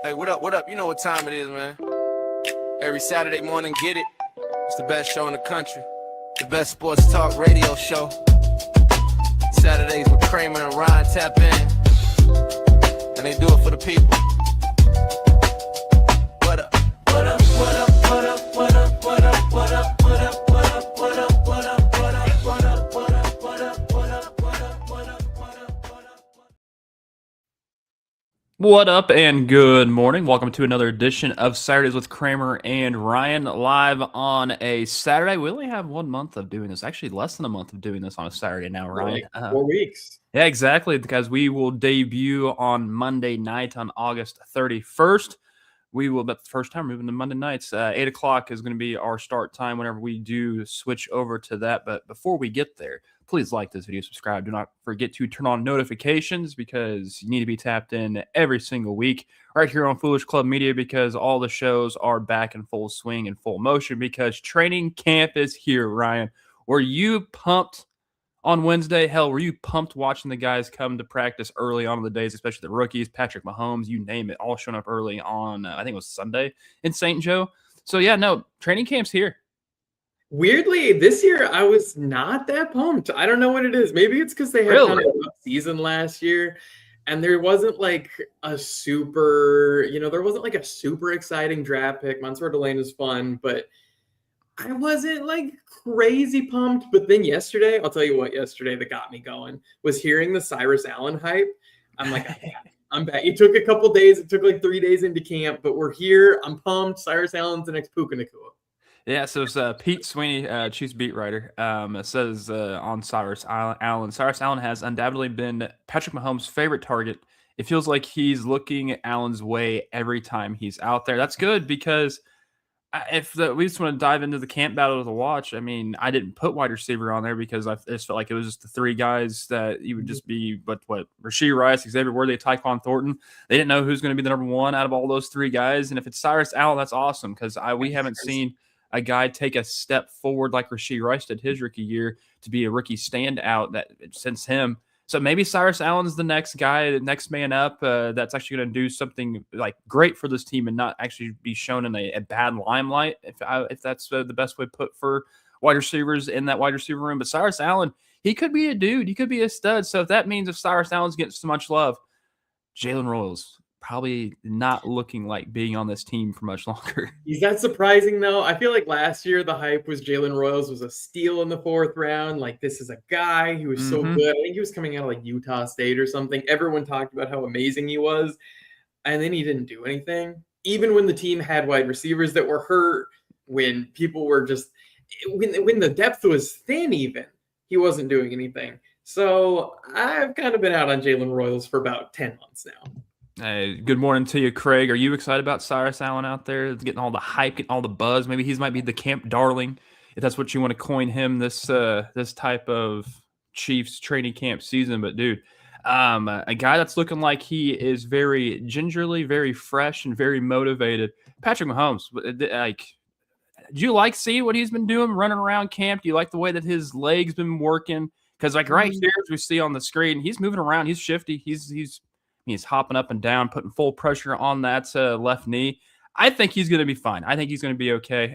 Hey, what up, what up? You know what time it is, man. Every Saturday morning, get it. It's the best show in the country. The best sports talk radio show. Saturdays with Kramer and Ryan tap in. And they do it for the people. What up? What up? What up? What up? What up? What up? What up? What up? What up? What up? What up? What up? What up? What up? What up? What up? What up? What up? What up? What up and good morning. Welcome to another edition of Saturdays with Kramer and Ryan, live on a Saturday. We only have 1 month of doing this, actually less than a month of doing this on a Saturday now, Ryan. Like 4 weeks. Yeah, exactly, because we will debut on Monday night on August 31st. We will, but the first time moving to Monday nights, 8 o'clock is going to be our start time whenever we do switch over to that. But before we get there, please like this video, subscribe. Do not forget to turn on notifications because you need to be tapped in every single week right here on Foolish Club Media because all the shows are back in full swing and full motion because training camp is here, Ryan. Were you pumped on Wednesday? Hell, were you pumped watching the guys come to practice early on in the days, especially the rookies, Patrick Mahomes, you name it, all showing up early on, I think it was Sunday in St. Joe. So, yeah, no, training camp's here. Weirdly, this year I was not that pumped. I don't know what it is. Maybe it's because they had kind of a rough season last year, and there wasn't like a super, there wasn't like a super exciting draft pick. Mansour Delane was fun, but I wasn't like crazy pumped. But then yesterday, I'll tell you what, yesterday that got me going was hearing the Cyrus Allen hype. I'm like, I'm back. It took a couple days. It took like 3 days into camp, but we're here. I'm pumped. Cyrus Allen's the next Puka Nacua. Yeah, so it's Pete Sweeney, Chiefs beat writer, says on Cyrus Allen has undoubtedly been Patrick Mahomes' favorite target. It feels like he's looking Allen's way every time he's out there. That's good because we just want to dive into the camp battle of the watch. I mean, I didn't put wide receiver on there because I just felt like it was just the three guys that you would just be, what Rashee Rice, Xavier Worthy, Tyquan Thornton. They didn't know who's going to be the number one out of all those three guys. And if it's Cyrus Allen, that's awesome because we haven't seen a guy take a step forward like Rashee Rice did his rookie year to be a rookie standout that since him. So maybe Cyrus Allen's the next guy, the next man up that's actually going to do something like great for this team and not actually be shown in a bad limelight, if that's the best way to put for wide receivers in that wide receiver room. But Cyrus Allen, he could be a dude. He could be a stud. So if that means if Cyrus Allen's getting so much love, Jalen Royals probably not looking like being on this team for much longer. Is that surprising, though? I feel like last year the hype was Jalen Royals was a steal in the 4th round. Like, this is a guy who was so good. I think he was coming out of like Utah State or something. Everyone talked about how amazing he was. And then he didn't do anything. Even when the team had wide receivers that were hurt, when people were just – when the depth was thin even, he wasn't doing anything. So I've kind of been out on Jalen Royals for about 10 months now. Hey, good morning to you, Craig. Are you excited about Cyrus Allen out there getting all the hype, getting all the buzz? Maybe he might be the camp darling, if that's what you want to coin him this type of Chiefs training camp season. But, dude, a guy that's looking like he is very gingerly, very fresh, and very motivated. Patrick Mahomes, like, do you like seeing what he's been doing running around camp? Do you like the way that his legs been working? Because, like, right here, as we see on the screen, he's moving around. He's shifty. He's hopping up and down, putting full pressure on that left knee. I think he's going to be fine. I think he's going to be okay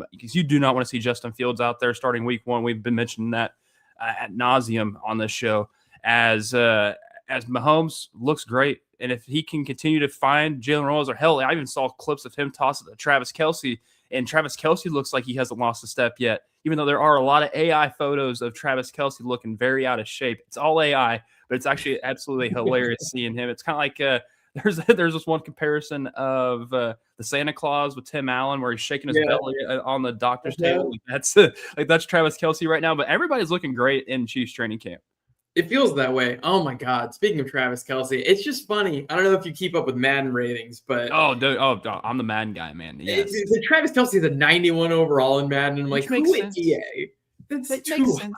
because you do not want to see Justin Fields out there starting week 1. We've been mentioning that ad nauseum on this show as Mahomes looks great. And if he can continue to find Jalen Royals, or hell, I even saw clips of him toss it to Travis Kelce, and Travis Kelce looks like he hasn't lost a step yet, even though there are a lot of AI photos of Travis Kelce looking very out of shape. It's all AI, but it's actually absolutely hilarious seeing him. It's kind of like there's this one comparison of the Santa Claus with Tim Allen where he's shaking his belly on the doctor's table. That's Travis Kelce right now, but everybody's looking great in Chiefs training camp. It feels that way. Oh, my God. Speaking of Travis Kelce, it's just funny. I don't know if you keep up with Madden ratings, but... Oh, dude. Oh, I'm the Madden guy, man. Yes. Travis Kelce is a 91 overall in Madden. And I'm like, who is EA? That's too high.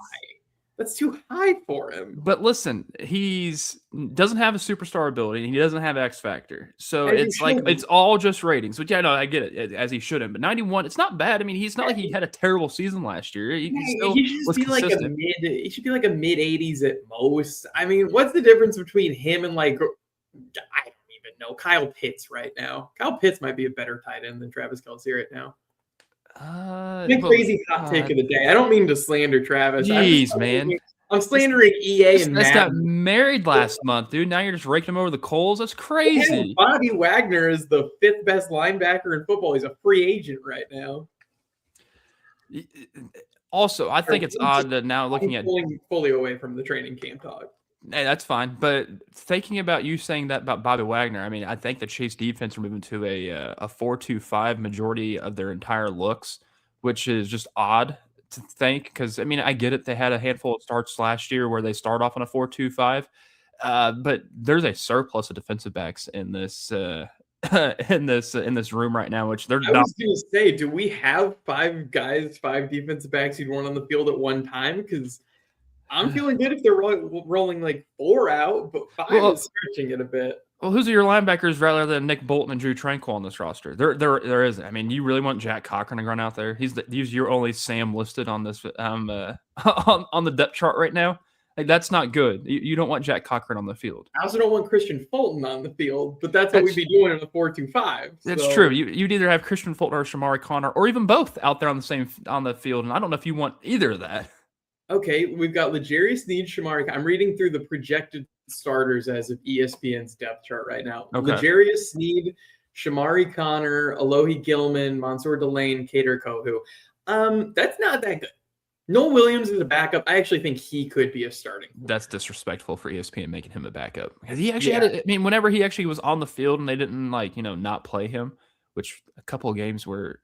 That's too high for him. But listen, doesn't have a superstar ability, and he doesn't have X Factor. So it's like it's all just ratings. But yeah, no, I get it, as he shouldn't. But 91, it's not bad. I mean, he's not like he had a terrible season last year. He should be like he should be like a mid 80s at most. I mean, what's the difference between him and like I don't even know, Kyle Pitts right now. Kyle Pitts might be a better tight end than Travis Kelce right now. The crazy hot take of the day. I don't mean to slander Travis. Jeez, man. I'm slandering EA and This got Madden. married last month, dude. Now you're just raking him over the coals. That's crazy. Yeah, Bobby Wagner is the 5th best linebacker in football. He's a free agent right now. Also, I think it's odd that now looking at fully away from the training camp talk. Hey, that's fine. But thinking about you saying that about Bobby Wagner, I mean, I think the Chiefs defense are moving to a 4-2-5 majority of their entire looks, which is just odd to think because, I mean, I get it. They had a handful of starts last year where they start off on a 4-2-5, but there's a surplus of defensive backs in this in this room right now, which they're I was going to say, do we have 5 defensive backs you'd want on the field at one time? Because I'm feeling good if they're rolling like 4 out, but 5 is stretching it a bit. Well, who's your linebackers rather than Nick Bolton and Drew Tranquil on this roster? There isn't. I mean, you really want Jack Cochran to run out there? He's your only Sam listed on this on the depth chart right now. Like, that's not good. You don't want Jack Cochran on the field. I also don't want Christian Fulton on the field, but that's what we'd be doing in a 4-2-5. That's true. You'd either have Christian Fulton or Shamari Connor, or even both out there on the field, and I don't know if you want either of that. Okay, we've got L'Jarius Sneed, Shamari. I'm reading through the projected starters as of ESPN's depth chart right now. Okay. L'Jarius Sneed, Shamari Connor, Alohi Gilman, Mansour Delane, Kader Kohu. That's not that good. Noel Williams is a backup. I actually think he could be a starting. That's disrespectful for ESPN making him a backup. Because he actually had I mean, whenever he actually was on the field and they didn't not play him, which a couple of games where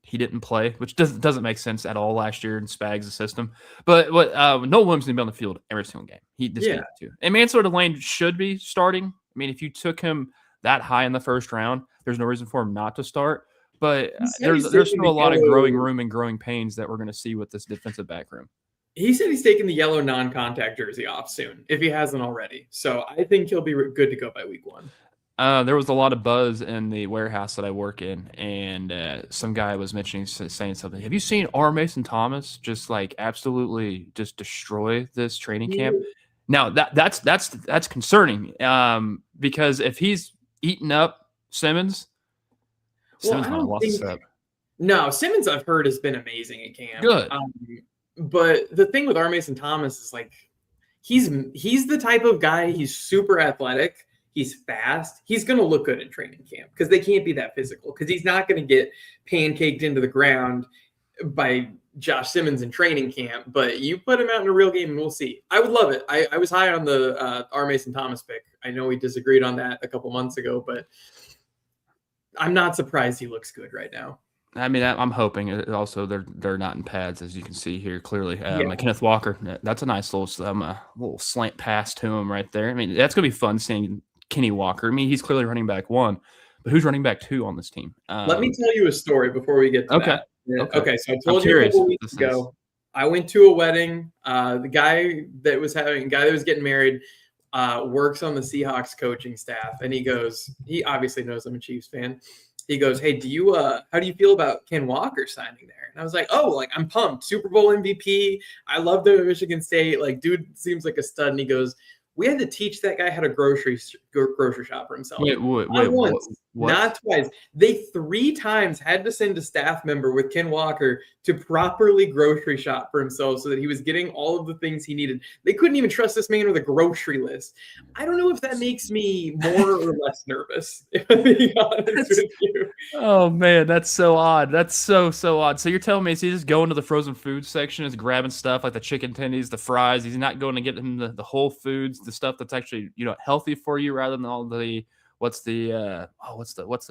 he didn't play, which doesn't make sense at all last year in Spags' system. But Noel Williams didn't be on the field every single game. He just needed to. And Mansour Delane should be starting. I mean, if you took him that high in the first round, there's no reason for him not to start. But there's still a lot of growing room and growing pains that we're going to see with this defensive back room. He said he's taking the yellow non-contact jersey off soon, if he hasn't already. So I think he'll be good to go by week 1. There was a lot of buzz in the warehouse that I work in, and some guy was saying something. Have you seen R. Mason Thomas just absolutely just destroy this training camp? Now that's concerning because if he's eating up Simmons might have lost a step. No, Simmons I've heard has been amazing at camp. Good, but the thing with R. Mason Thomas is he's the type of guy. He's super athletic. He's fast. He's going to look good in training camp because they can't be that physical because he's not going to get pancaked into the ground by Josh Simmons in training camp. But you put him out in a real game and we'll see. I would love it. I was high on the R. Mason Thomas pick. I know we disagreed on that a couple months ago, but I'm not surprised he looks good right now. I mean, I'm hoping. Also, they're not in pads, as you can see here clearly. Kenneth Walker, that's a nice little slant pass to him right there. I mean, that's going to be fun seeing Kenny Walker. I mean, he's clearly running back 1, but who's running back 2 on this team? Let me tell you a story before we get to that. Okay, so I told you a couple weeks ago, I went to a wedding. The guy that was getting married works on the Seahawks coaching staff, and he obviously knows I'm a Chiefs fan. He goes, "Hey, how do you feel about Ken Walker signing there?" And I was like, "Oh, I'm pumped. Super Bowl MVP. I love the Michigan State. Dude seems like a stud." And he goes, "We had to teach that guy how to grocery shop for himself." Wait, not once, not twice. They 3 times had to send a staff member with Ken Walker to properly grocery shop for himself so that he was getting all of the things he needed. They couldn't even trust this man with a grocery list. I don't know if that makes me more or less nervous, if I'm being honest with you. Oh, man, that's so odd. That's so odd. So you're telling me he's just going to the frozen food section, is grabbing stuff like the chicken tendies, the fries. He's not going to get him the whole foods, the stuff that's actually healthy for you, rather than all the what's the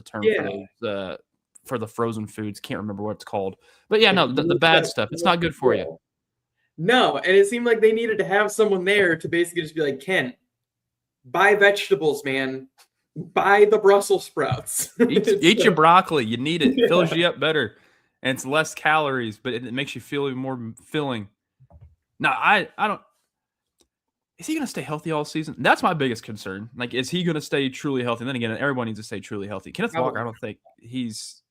term for the frozen foods? Can't remember what it's called. But yeah, no, the bad stuff. It's not good for you. No, and it seemed like they needed to have someone there to basically just be like, "Ken, buy vegetables, man. Buy the Brussels sprouts. Eat your broccoli. You need it. It fills you up better. And it's less calories, but it makes you feel even more filling." Now, I don't. Is he going to stay healthy all season? That's my biggest concern. Is he going to stay truly healthy? And then again, everyone needs to stay truly healthy. Kenneth Walker, I don't think he's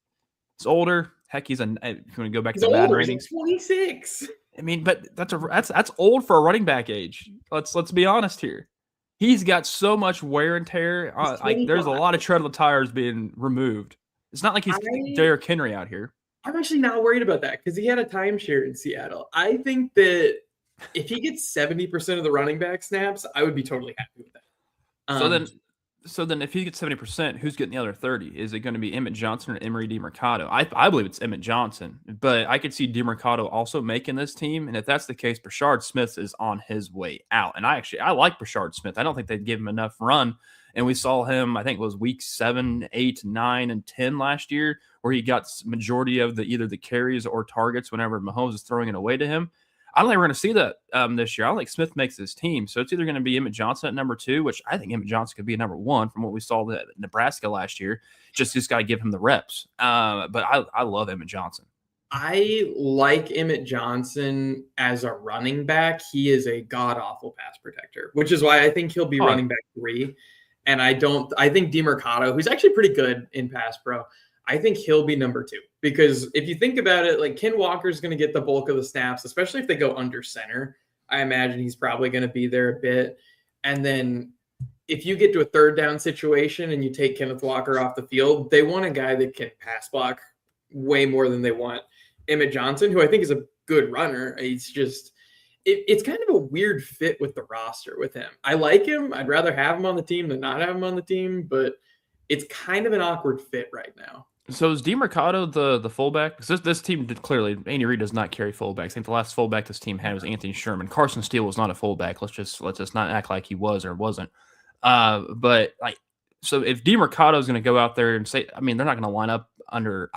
older. Heck, if you want to go back to the bad ratings. He's 26. I mean, but that's old for a running back age. Let's be honest here. he's got so much wear and tear. He's Like, there's a 25. lot of tread on the tires being removed. It's not like he's Derrick Henry out here. I'm actually not worried about that because he had a timeshare in Seattle. I think that if he gets 70% of the running back snaps, I would be totally happy with that. So then, if he gets 70%, who's getting the other 30? Is it going to be Emmett Johnson or Emery DeMercado? I believe it's Emmett Johnson, but I could see DeMercado also making this team. And if that's the case, Brashard Smith is on his way out. And I like Brashard Smith. I don't think they'd give him enough run. And we saw him, I think it was week 7, 8, 9, and 10 last year, where he got majority of either the carries or targets whenever Mahomes is throwing it away to him. I don't think we're going to see that this year. I don't think Smith makes this team. So it's either going to be Emmett Johnson at number 2, which I think Emmett Johnson could be number 1 from what we saw at Nebraska last year. Just got to give him the reps. But I love Emmett Johnson. I like Emmett Johnson as a running back. He is a god-awful pass protector, which is why I think he'll be running back 3. And I think DeMercado, who's actually pretty good in pass pro, I think he'll be number 2. Because if you think about it, like Ken Walker's going to get the bulk of the snaps, especially if they go under center. I imagine he's probably going to be there a bit. And then if you get to a third down situation and you take Kenneth Walker off the field, they want a guy that can pass block way more than they want Emmett Johnson, who I think is a good runner. He's just it's kind of a weird fit with the roster with him. I like him. I'd rather have him on the team than not have him on the team, but it's kind of an awkward fit right now. So is DeMercado the fullback? Because this team clearly, Andy Reid does not carry fullbacks. I think the last fullback this team had was Anthony Sherman. Carson Steele was not a fullback. Let's just not act like he was or wasn't. But so if DeMercado is going to go out there and say, I mean, they're not going to line up under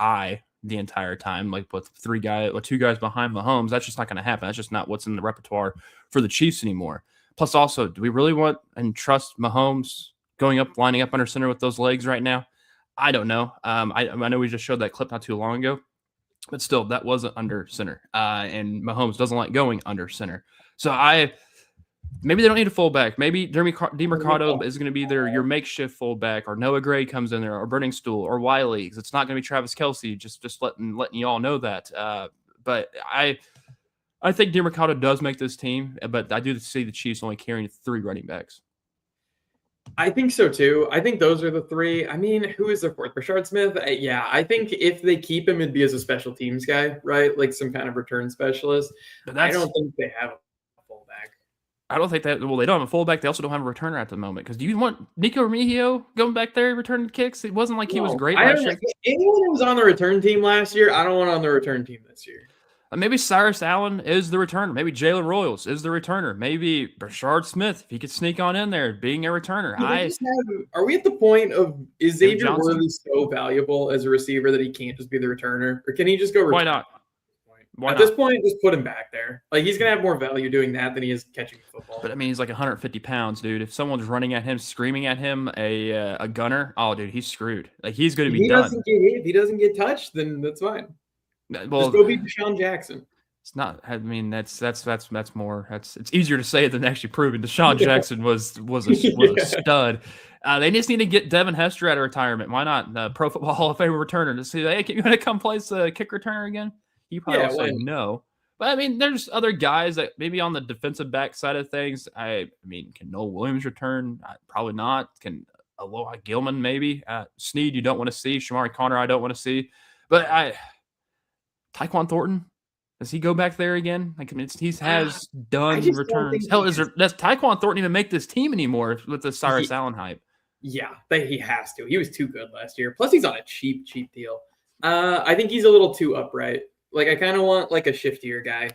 the entire time, like with 2 guys behind Mahomes. That's just not going to happen. That's just not what's in the repertoire for the Chiefs anymore. Plus, also, do we really want and trust Mahomes lining up under center with those legs right now? I don't know. I know we just showed that clip not too long ago, but still, that wasn't under center. And Mahomes doesn't like going under center. So maybe they don't need a fullback. Maybe DeMercado is going to be your makeshift fullback, or Noah Gray comes in there, or Burning Stool, or Wiley. It's not going to be Travis Kelce. Just letting you all know that. But I think DeMercado does make this team, but I do see the Chiefs only carrying 3 running backs. I think so too. I think those are the 3. I mean, who is their 4th? Brashard Smith? Yeah, I think if they keep him, it'd be as a special teams guy, right? Like some kind of return specialist. But I don't think they have a fullback. I don't think that. Well, they don't have a fullback. They also don't have a returner at the moment. Because do you want Nico Remigio going back there returning kicks? It wasn't like he was great last year. Anyone who was on the return team last year, I don't want on the return team this year. Maybe Cyrus Allen is the returner. Maybe Jalen Royals is the returner. Maybe Brashard Smith, if he could sneak on in there, being a returner. Are we at the point of, is Xavier Worthy so valuable as a receiver that he can't just be the returner? Or can he just go return? Why not? At this point, just put him back there. Like, he's going to have more value doing that than he is catching football. But, I mean, he's like 150 pounds, dude. If someone's running at him, screaming at him, a gunner, oh, dude, he's screwed. Like, he's going to be done. If he doesn't get touched, then that's fine. Well, just go beat Deshaun Jackson. It's not. I mean, that's more. It's easier to say than actually proving. Deshaun Jackson was a stud. They just need to get Devin Hester out of retirement. Why not? Pro Football Hall of Fame returner to see. Hey, can you want to come play as a kick returner again? He probably will say no. But I mean, there's other guys that maybe on the defensive back side of things. I mean, can Noel Williams return? Probably not. Can Aloha Gilman maybe? Snead, you don't want to see. Shamari Connor, I don't want to see. But Tyquan Thornton. Does he go back there again? Like, I mean, he has done returns. Hell, does Tyquan Thornton even make this team anymore with the Cyrus Allen hype? Yeah, he has to. He was too good last year. Plus, he's on a cheap deal. I think he's a little too upright. Like, I kind of want like a shiftier guy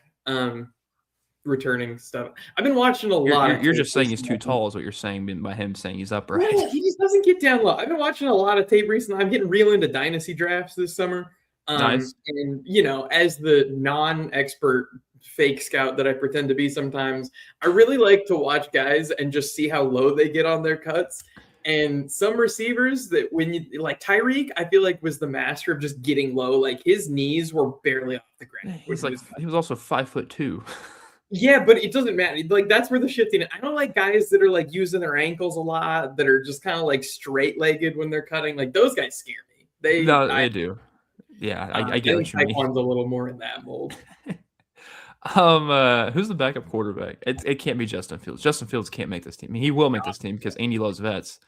returning stuff. I've been watching a lot. You're just saying he's too tall is what you're saying by him saying he's upright. No, he just doesn't get down low. I've been watching a lot of tape recently. I'm getting real into dynasty drafts this summer. Nice. And, as the non-expert fake scout that I pretend to be sometimes, I really like to watch guys and just see how low they get on their cuts. And some receivers that when you like Tyreek, I feel like was the master of just getting low. Like his knees were barely off the ground. He was also 5'2". Yeah, but it doesn't matter. Like that's where the shifting. I don't like guys that are like using their ankles a lot, that are just kind of like straight-legged when they're cutting. Like those guys scare me. They do. Yeah, I get what you mean. Tyquan's a little more in that mold. Who's the backup quarterback? It can't be Justin Fields. Justin Fields can't make this team. I mean, he will make this team because Andy loves vets.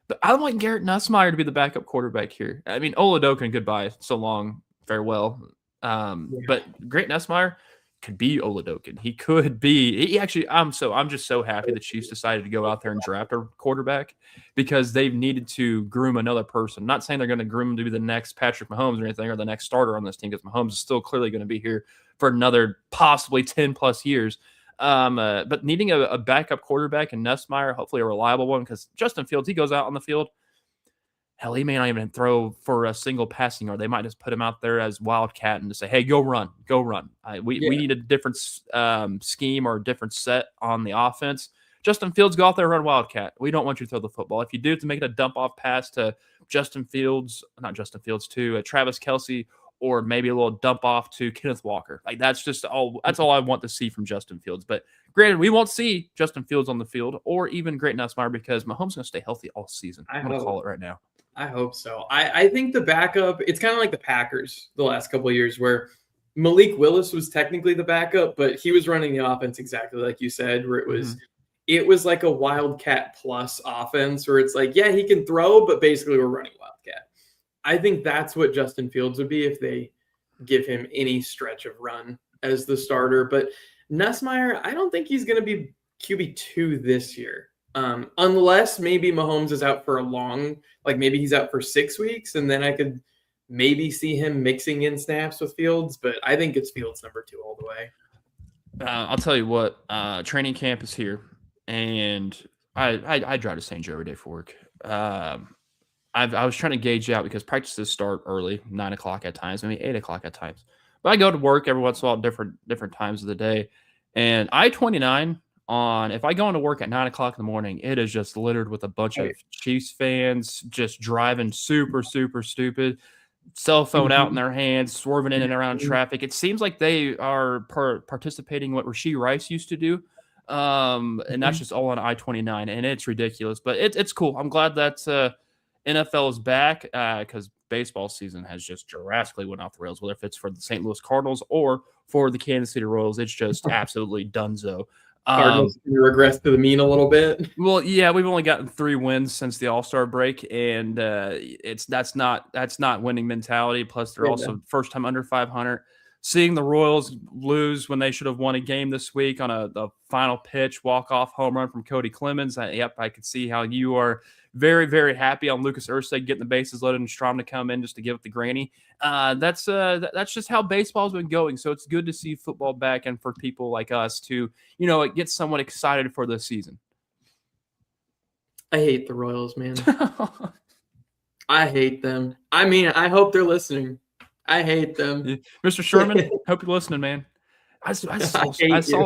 But I want Garrett Nussmeier to be the backup quarterback here. I mean, Oladokin, goodbye, so long, farewell. But Garrett Nussmeier could be Oladokin. He could be. He actually. I'm just so happy the Chiefs decided to go out there and draft a quarterback because they've needed to groom another person. I'm not saying they're going to groom him to be the next Patrick Mahomes or anything, or the next starter on this team, because Mahomes is still clearly going to be here for another possibly 10 plus years. But needing a backup quarterback and Nussmeier, hopefully a reliable one, because Justin Fields, he goes out on the field. Hell, he may not even throw for a single passing yard. They might just put him out there as wildcat and just say, hey, go run. We need a different scheme or a different set on the offense. Justin Fields, go out there and run wildcat. We don't want you to throw the football. If you do, to make it a dump-off pass to to Travis Kelce, or maybe a little dump off to Kenneth Walker. Like that's all I want to see from Justin Fields. But granted, we won't see Justin Fields on the field or even Garrett Nussmeier because Mahomes is going to stay healthy all season. I'm going to call it right now. I hope so. I think the backup, it's kind of like the Packers the last couple of years where Malik Willis was technically the backup, but he was running the offense exactly like you said, where it was like a Wildcat plus offense where it's like, yeah, he can throw, but basically we're running Wildcat. I think that's what Justin Fields would be if they give him any stretch of run as the starter. But Nussmeier, I don't think he's going to be QB2 this year. Unless maybe Mahomes is out for maybe he's out for 6 weeks, and then I could maybe see him mixing in snaps with Fields. But I think it's Fields number 2 all the way. I'll tell you what, training camp is here, and I drive to St. Joe every day for work. I was trying to gauge out because practices start early, 9 o'clock at times, maybe 8 o'clock at times. But I go to work every once in a while, different times of the day. And I-29 if I go into work at 9 o'clock in the morning, it is just littered with a bunch of Chiefs fans just driving super, super stupid, cell phone out in their hands, swerving in and around traffic. It seems like they are participating in what Rashee Rice used to do. And that's just all on I-29, and it's ridiculous. But it's cool. I'm glad that NFL is back because baseball season has just drastically went off the rails, whether if it's for the St. Louis Cardinals or for the Kansas City Royals. It's just absolutely donezo. Cardinals regress to the mean a little bit. Well, yeah, we've only gotten 3 wins since the All-Star break, and that's not winning mentality. Plus, they're also first time under 500. Seeing the Royals lose when they should have won a game this week on the final pitch walk-off home run from Cody Clemens. I could see how you are very, very happy on Lucas Ursay getting the bases loaded and Strom to come in just to give it the granny. That's just how baseball's been going. So it's good to see football back, and for people like us to, it gets someone excited for this season. I hate the Royals, man. I hate them. I mean, I hope they're listening. I hate them. Mr. Sherman, hope you're listening, man. I saw a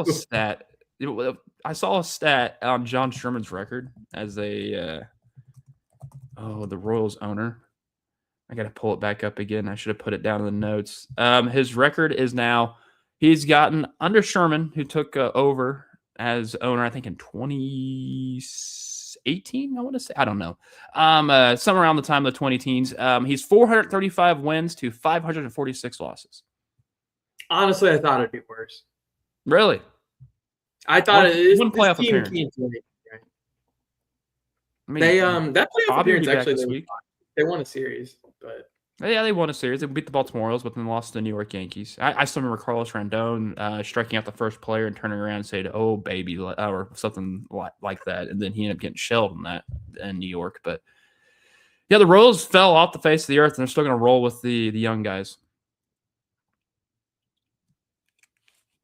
stat. I saw a stat on John Sherman's record as the Royals owner. I got to pull it back up again. I should have put it down in the notes. His record is now, he's gotten under Sherman, who took over as owner, I think in 2018, I want to say. I don't know. Somewhere around the time of the 20-teens. He's 435 wins to 546 losses. Honestly, I thought it'd be worse. Really? I thought one playoff appearance. That playoff appearance actually, they won a series, but yeah, they won a series. They beat the Baltimore Orioles, but then lost to the New York Yankees. I still remember Carlos Rondon striking out the first player and turning around and saying, "Oh, baby," or something like that, and then he ended up getting shelled in that in New York. But yeah, the Royals fell off the face of the earth, and they're still going to roll with the young guys.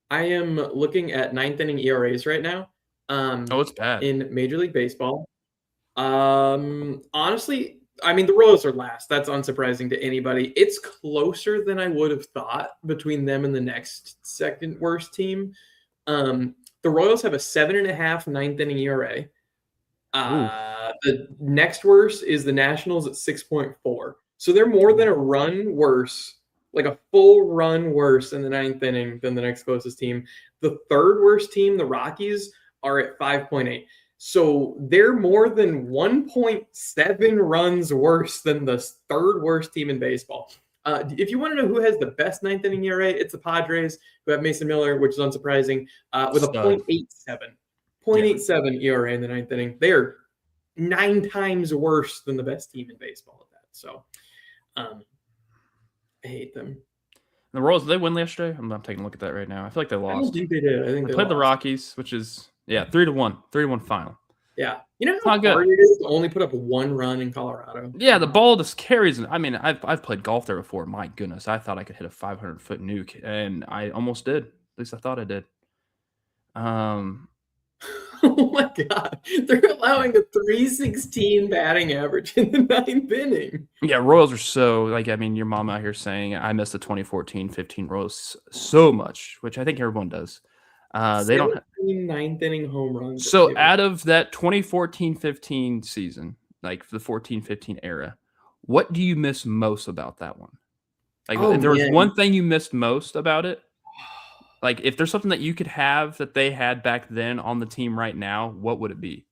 I am looking at 9th inning ERAs right now. It's bad in Major League Baseball. Honestly, I mean, the Royals are last. That's unsurprising to anybody. It's closer than I would have thought between them and the next second worst team. The Royals have a 7.5 9th inning ERA. The next worst is the Nationals at 6.4. So they're more than a run worse, like a full run worse in the 9th inning than the next closest team. The third worst team, the Rockies, are at 5.8. So they're more than 1.7 runs worse than the third worst team in baseball. If you want to know who has the best ninth inning ERA, it's the Padres, who have Mason Miller, which is unsurprising, with a Stud. .87. 0.87 ERA in the ninth inning. They are 9 times worse than the best team in baseball at that. So I hate them. The Royals, did they win yesterday? I'm taking a look at that right now. I feel like they I don't lost. think they did. I think They they played the lost. Rockies, which is 3-1. 3-1 final. Yeah. You know It's how not good. hard it is to only put up 1 run in Colorado? Yeah, the ball just carries. I mean, I've played golf there before. My goodness, I thought I could hit a 500-foot nuke, and I almost did. At least I thought I did. Oh my God. They're allowing a .316 batting average in the ninth inning. Yeah, Royals are so, like, I mean, your mom out here saying I miss the 2014-15 Royals so much, which I think everyone does. They don't. 17 ninth inning home runs. So out of that 2014-15 season, like the 14-15 era, what do you miss most about that one? Like, if there was one thing you missed most about it, like if there's something that you could have that they had back then on the team right now, what would it be?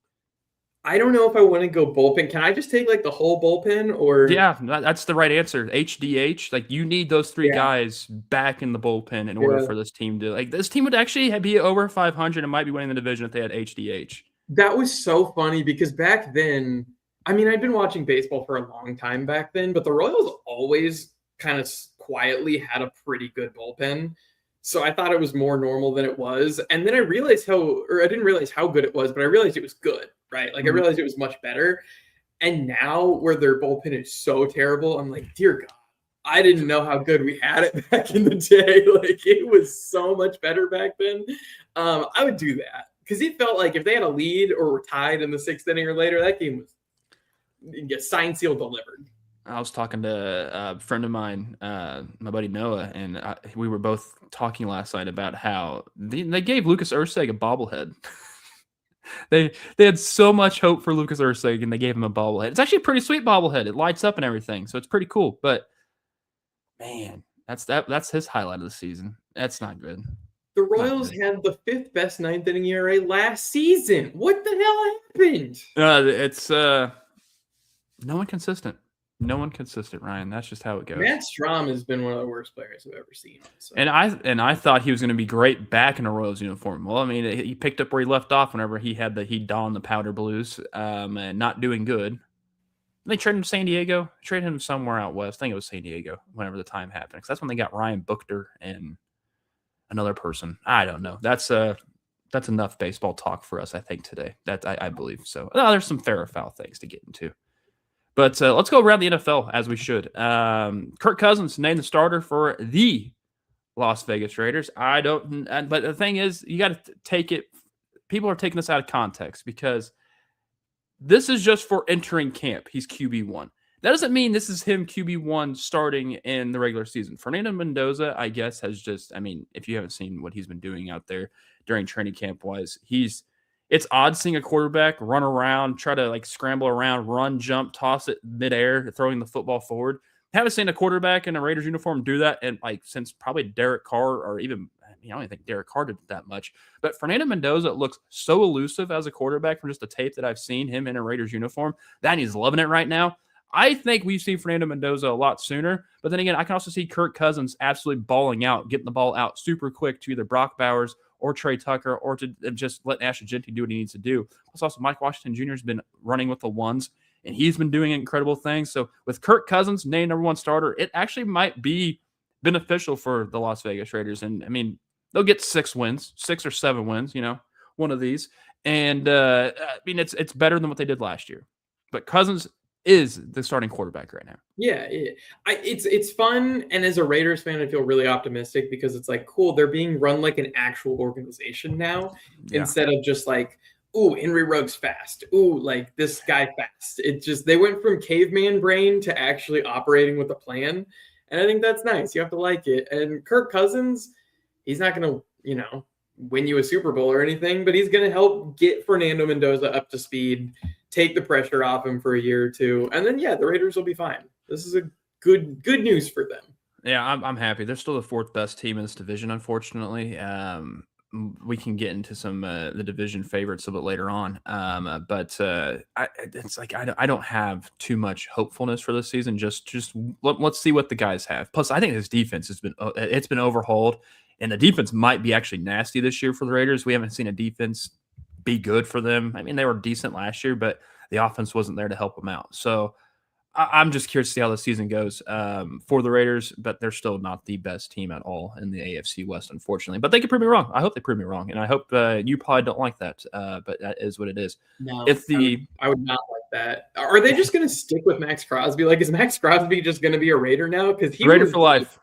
I don't know if I want to go bullpen. Can I just take like the whole bullpen or? Yeah, that's the right answer. HDH, like you need those 3 guys back in the bullpen in order for this team to, like, this team would actually be over 500 and might be winning the division if they had HDH. That was so funny because back then, I mean, I'd been watching baseball for a long time back then, but the Royals always kind of quietly had a pretty good bullpen. So I thought it was more normal than it was. And then I realized I didn't realize how good it was, but I realized it was good, right? Like I realized it was much better. And now where their bullpen is so terrible, I'm like, dear God, I didn't know how good we had it back in the day. Like it was so much better back then. I would do that because it felt like if they had a lead or were tied in the 6th inning or later, that game was signed, sealed, delivered. I was talking to a friend of mine, my buddy Noah, and we were both talking last night about how they gave Lucas Erceg a bobblehead. they had so much hope for Lucas Erceg, and they gave him a bobblehead. It's actually a pretty sweet bobblehead. It lights up and everything, so it's pretty cool. But man, that's his highlight of the season. That's not good. The Royals had the 5th best ninth inning ERA last season. What the hell happened? It's no one consistent. No one consistent, Ryan. That's just how it goes. Matt Strahm has been one of the worst players I've ever seen. So. And I thought he was going to be great back in a Royals uniform. Well, I mean, he picked up where he left off whenever he donned the powder blues, and not doing good. They traded him to San Diego. Traded him somewhere out west. I think it was San Diego. Whenever the time happened, because that's when they got Ryan Buchter and another person. I don't know. That's enough baseball talk for us, I think, today. I believe so. There's some fair or foul things to get into. But let's go around the NFL as we should. Kirk Cousins named the starter for the Las Vegas Raiders. But the thing is, you got to take it. People are taking this out of context because this is just for entering camp. He's QB1. That doesn't mean this is him QB1 starting in the regular season. Fernando Mendoza, I guess, has just, I mean, if you haven't seen what he's been doing out there during training camp wise, it's odd seeing a quarterback run around, try to like scramble around, run, jump, toss it midair, throwing the football forward. Haven't seen a quarterback in a Raiders uniform do that, and like since probably Derek Carr, or even I don't even think Derek Carr did that much. But Fernando Mendoza looks so elusive as a quarterback from just the tape that I've seen him in a Raiders uniform. That he's loving it right now. I think we've seen Fernando Mendoza a lot sooner. But then again, I can also see Kirk Cousins absolutely balling out, getting the ball out super quick to either Brock Bowers or Trey Tucker, or to just let Ashton Jeanty do what he needs to do. Plus, also Mike Washington Jr. has been running with the ones, and he's been doing incredible things. So with Kirk Cousins named number 1 starter, it actually might be beneficial for the Las Vegas Raiders. And I mean, they'll get 6 or 7 wins, one of these. And I mean, it's better than what they did last year. But Cousins is the starting quarterback right now. Yeah, it's fun, and as a Raiders fan, I feel really optimistic because it's like, cool, they're being run like an actual organization now, instead of just like, ooh, Henry Ruggs fast, ooh, like this guy fast. They went from caveman brain to actually operating with a plan, and I think that's nice. You have to like it. And Kirk Cousins, he's not going to, win you a Super Bowl or anything, but he's going to help get Fernando Mendoza up to speed, take the pressure off him for a year or two, and then the Raiders will be fine. This is a good news for them. Yeah, I'm happy. They're still the 4th best team in this division, unfortunately. we can get into some the division favorites a bit later on. It's like I don't have too much hopefulness for this season. Let's see what the guys have. Plus, I think this defense has been overhauled, and the defense might be actually nasty this year for the Raiders. We haven't seen a defense be good for them. I mean, they were decent last year, but the offense wasn't there to help them out. So I'm just curious to see how the season goes for the Raiders, but they're still not the best team at all in the AFC West, unfortunately. But they could prove me wrong. I hope they prove me wrong, and I hope you probably don't like that, but that is what it is. No, I would not like that. Are they just going to stick with Max Crosby? Like, is Max Crosby just going to be a Raider now? Because Raider for life.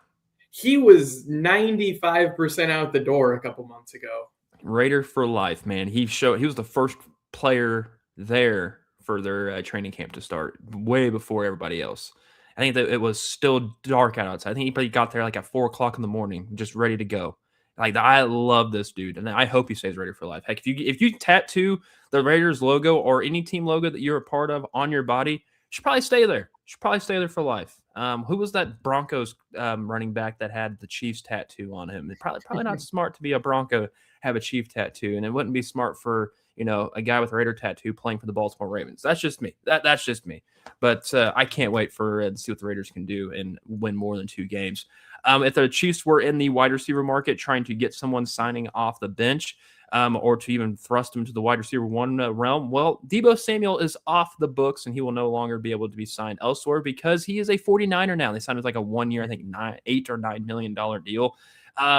He was 95% out the door a couple months ago. Raider for life, man. He was the first player there for their training camp to start way before everybody else. I think that it was still dark outside. I think he probably got there like at 4:00 in the morning, just ready to go. Like, I love this dude, and I hope he stays Raider for life. Heck, if you tattoo the Raiders logo or any team logo that you're a part of on your body, you should probably stay there. You should probably stay there for life. Who was that Broncos running back that had the Chiefs tattoo on him? It's probably not smart to be a Bronco, have a Chief tattoo, and it wouldn't be smart for a guy with a Raider tattoo playing for the Baltimore Ravens. That's just me. That's just me. But I can't wait to see what the Raiders can do and win more than 2 games. If the Chiefs were in the wide receiver market trying to get someone signing off the bench or to even thrust him to the wide receiver 1 realm, well, Deebo Samuel is off the books and he will no longer be able to be signed elsewhere because he is a 49er now. They signed with like a 1-year, I think $8 or $9 million deal.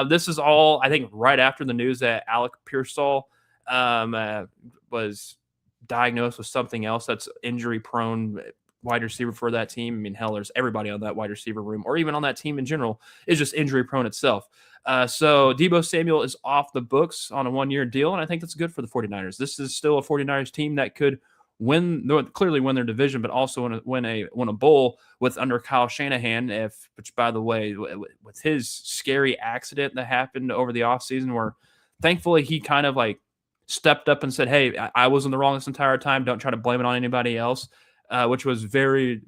This is all, I think, right after the news that Alec Pearsall was diagnosed with something else that's injury-prone wide receiver for that team. I mean, hell, there's everybody on that wide receiver room or even on that team in general is just injury-prone itself. So Deebo Samuel is off the books on a 1-year deal, and I think that's good for the 49ers. This is still a 49ers team that could clearly win their division, but also win a bowl with under Kyle Shanahan. Which, by the way, with his scary accident that happened over the offseason where thankfully he kind of like stepped up and said, hey, I was in the wrong this entire time. Don't try to blame it on anybody else, which was very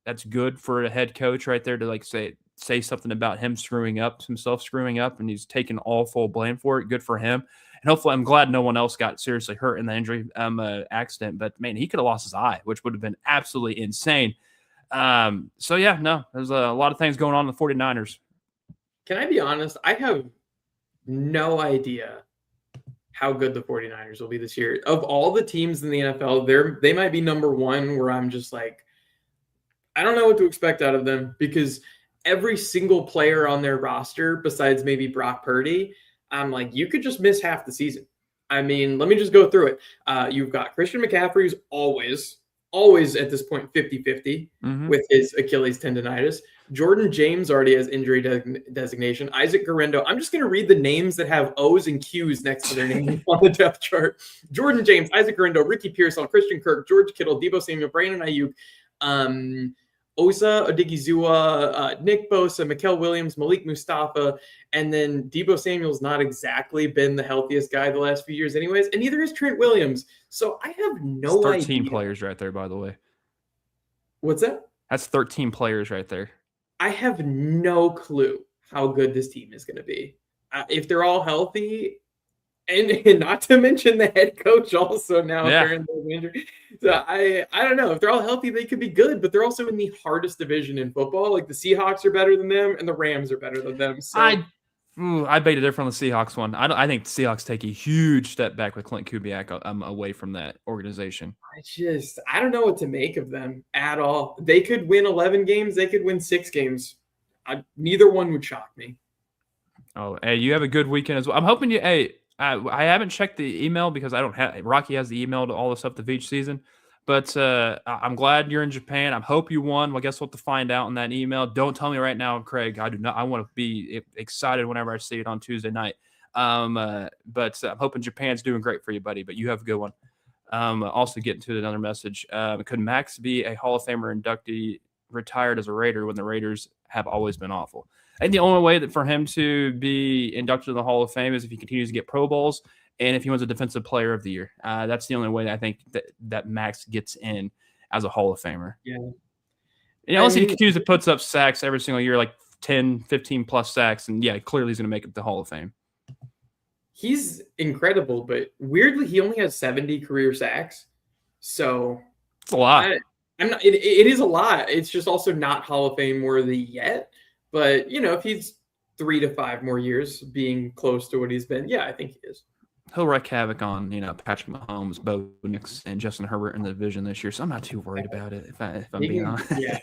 that's good for a head coach right there to like say something about himself screwing up, and he's taking all full blame for it. Good for him. And hopefully, I'm glad no one else got seriously hurt in the injury accident. But, man, he could have lost his eye, which would have been absolutely insane. There's a lot of things going on in the 49ers. Can I be honest? I have no idea how good the 49ers will be this year. Of all the teams in the NFL, they might be number 1 where I'm just like, I don't know what to expect out of them because every single player on their roster, besides maybe Brock Purdy, I'm like, you could just miss half the season. I mean, let me just go through it. You've got Christian McCaffrey, who's always at this point 50-50 with his Achilles tendonitis. Jordan James already has injury designation. Isaac Guerrero. I'm just going to read the names that have O's and Q's next to their names on the depth chart. Jordan James, Isaac Guerrero, Ricky Pearsall, Christian Kirk, George Kittle, Deebo Samuel, Brandon Ayuk, Osa Odigizua, Nick Bosa, Mikael Williams, Malik Mustafa, and then Deebo Samuel's not exactly been the healthiest guy the last few years anyways, and neither is Trent Williams. So I have no idea. 13 players right there, by the way. What's that? That's 13 players right there. I have no clue how good this team is going to be. If they're all healthy, and not to mention the head coach also now during the injury. So I don't know. If they're all healthy, they could be good, but they're also in the hardest division in football. Like the Seahawks are better than them, and the Rams are better than them. So I beg to differ on the Seahawks one. I think the Seahawks take a huge step back with Clint Kubiak away from that organization. I don't know what to make of them at all. They could win 11 games. They could win 6 games. Neither one would shock me. Oh, hey, you have a good weekend as well. I'm hoping you. Hey, I haven't checked the email because I don't have. Rocky has the email to all the stuff of each season, but I'm glad you're in Japan. I hope you won. Well, I guess we'll have to find out in that email. Don't tell me right now, Craig. I do not. I want to be excited whenever I see it on Tuesday night. But I'm hoping Japan's doing great for you, buddy. But you have a good one. Also, getting to another message. Could Max be a Hall of Famer inductee retired as a Raider when the Raiders have always been awful? I think the only way that for him to be inducted to the Hall of Fame is if he continues to get Pro Bowls and if he wins a Defensive Player of the Year. That's the only way that I think that Max gets in as a Hall of Famer. Yeah. Unless he continues to put up sacks every single year, like 10, 15 plus sacks, and clearly he's going to make it the Hall of Fame. he's incredible, but weirdly, he only has 70 career sacks. So It's a lot. I'm not. It is a lot. It's just also not Hall of Fame worthy yet. But if he's 3 to 5 more years being close to what he's been, yeah, I think he is. He'll wreak havoc on Patrick Mahomes, Bo Nix, and Justin Herbert in the division this year. So I'm not too worried about it. If I'm being honest, yeah,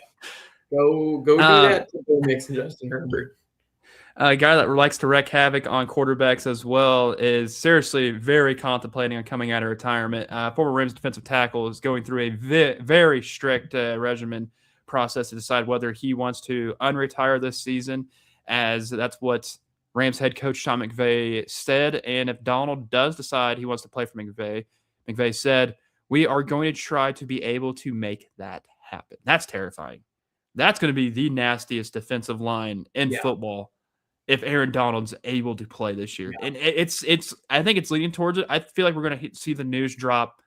go do that to Bo Nix and Justin Herbert. A guy that likes to wreak havoc on quarterbacks as well is seriously very contemplating on coming out of retirement. Former Rams defensive tackle is going through a very strict regimen process to decide whether he wants to unretire this season, as that's what Rams head coach Sean McVay said. And if Donald does decide he wants to play for McVay, McVay said, "We are going to try to be able to make that happen." That's terrifying. That's going to be the nastiest defensive line in football if Aaron Donald's able to play this year. Yeah. And it's I think it's leading towards it. I feel like we're going to see the news drop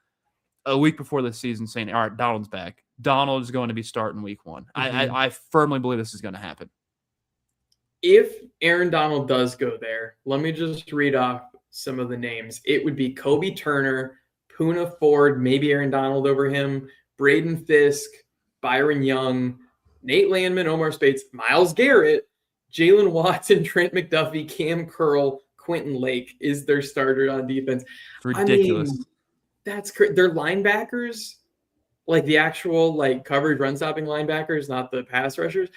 a week before the season saying, all right, Donald's back. Donald is going to be starting week 1. Mm-hmm. I firmly believe this is going to happen. If Aaron Donald does go there, let me just read off some of the names. It would be Kobe Turner, Poona Ford, maybe Aaron Donald over him, Braden Fisk, Byron Young, Nate Landman, Omar Speights, Myles Garrett, Jalen Watson, Trent McDuffie, Cam Curl, Quentin Lake is their starter on defense. Ridiculous. That's crazy. They're linebackers, like the actual coverage run stopping linebackers, not the pass rushers.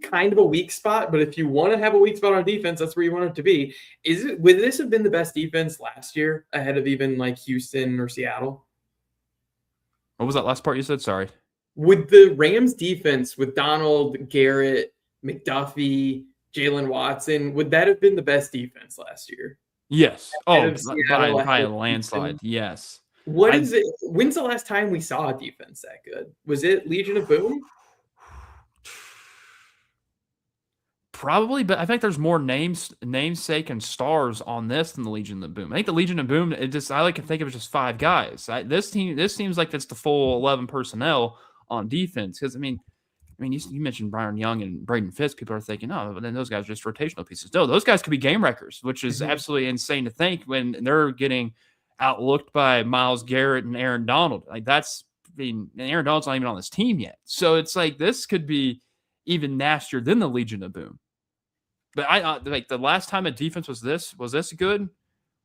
Kind of a weak spot, but if you want to have a weak spot on defense, that's where you want it to be. Would this have been the best defense last year ahead of even Houston or Seattle? What was that last part you said? Sorry. Would the Rams defense with Donald, Garrett, McDuffie, Jalen Watson, would that have been the best defense last year? Yes. Oh, by a landslide. Yes. When's the last time we saw a defense that good? Was it Legion of Boom? Probably, but I think there's more namesake and stars on this than the Legion of Boom. I think the Legion of Boom, I like to think of it just 5 guys. This seems like it's the full 11 personnel on defense. Because you mentioned Byron Young and Braden Fisk. People are thinking, oh, but then those guys are just rotational pieces. No, those guys could be game wreckers, which is absolutely insane to think when they're getting outlooked by Myles Garrett and Aaron Donald. And Aaron Donald's not even on this team yet. So it's like this could be even nastier than the Legion of Boom. But the last time a defense was this good?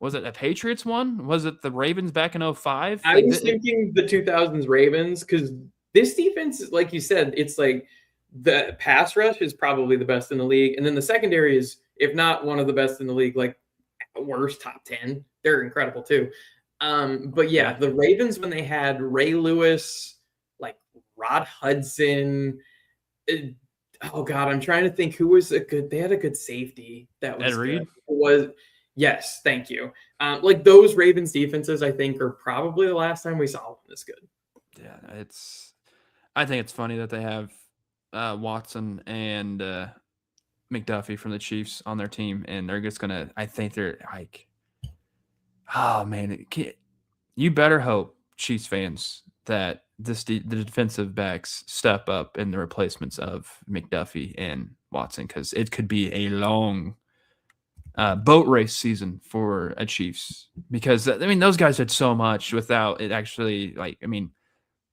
Was it a Patriots one? Was it the Ravens back in 2005? I was thinking the 2000s Ravens, because this defense, like you said, it's like the pass rush is probably the best in the league. And then the secondary is, if not one of the best in the league, like worst top 10. They're incredible too. But yeah, the Ravens, when they had Ray Lewis, Rod Hudson, oh God, I'm trying to think who was they had a good safety that was Ed Reed? Yes, thank you. Those Ravens defenses, I think, are probably the last time we saw one this good. Yeah, I think it's funny that they have Watson and McDuffie from the Chiefs on their team, and they're just gonna. I think they're oh man, you better hope, Chiefs fans, that the defensive backs step up in the replacements of McDuffie and Watson, because it could be a long boat race season for a Chiefs, because those guys did so much without it actually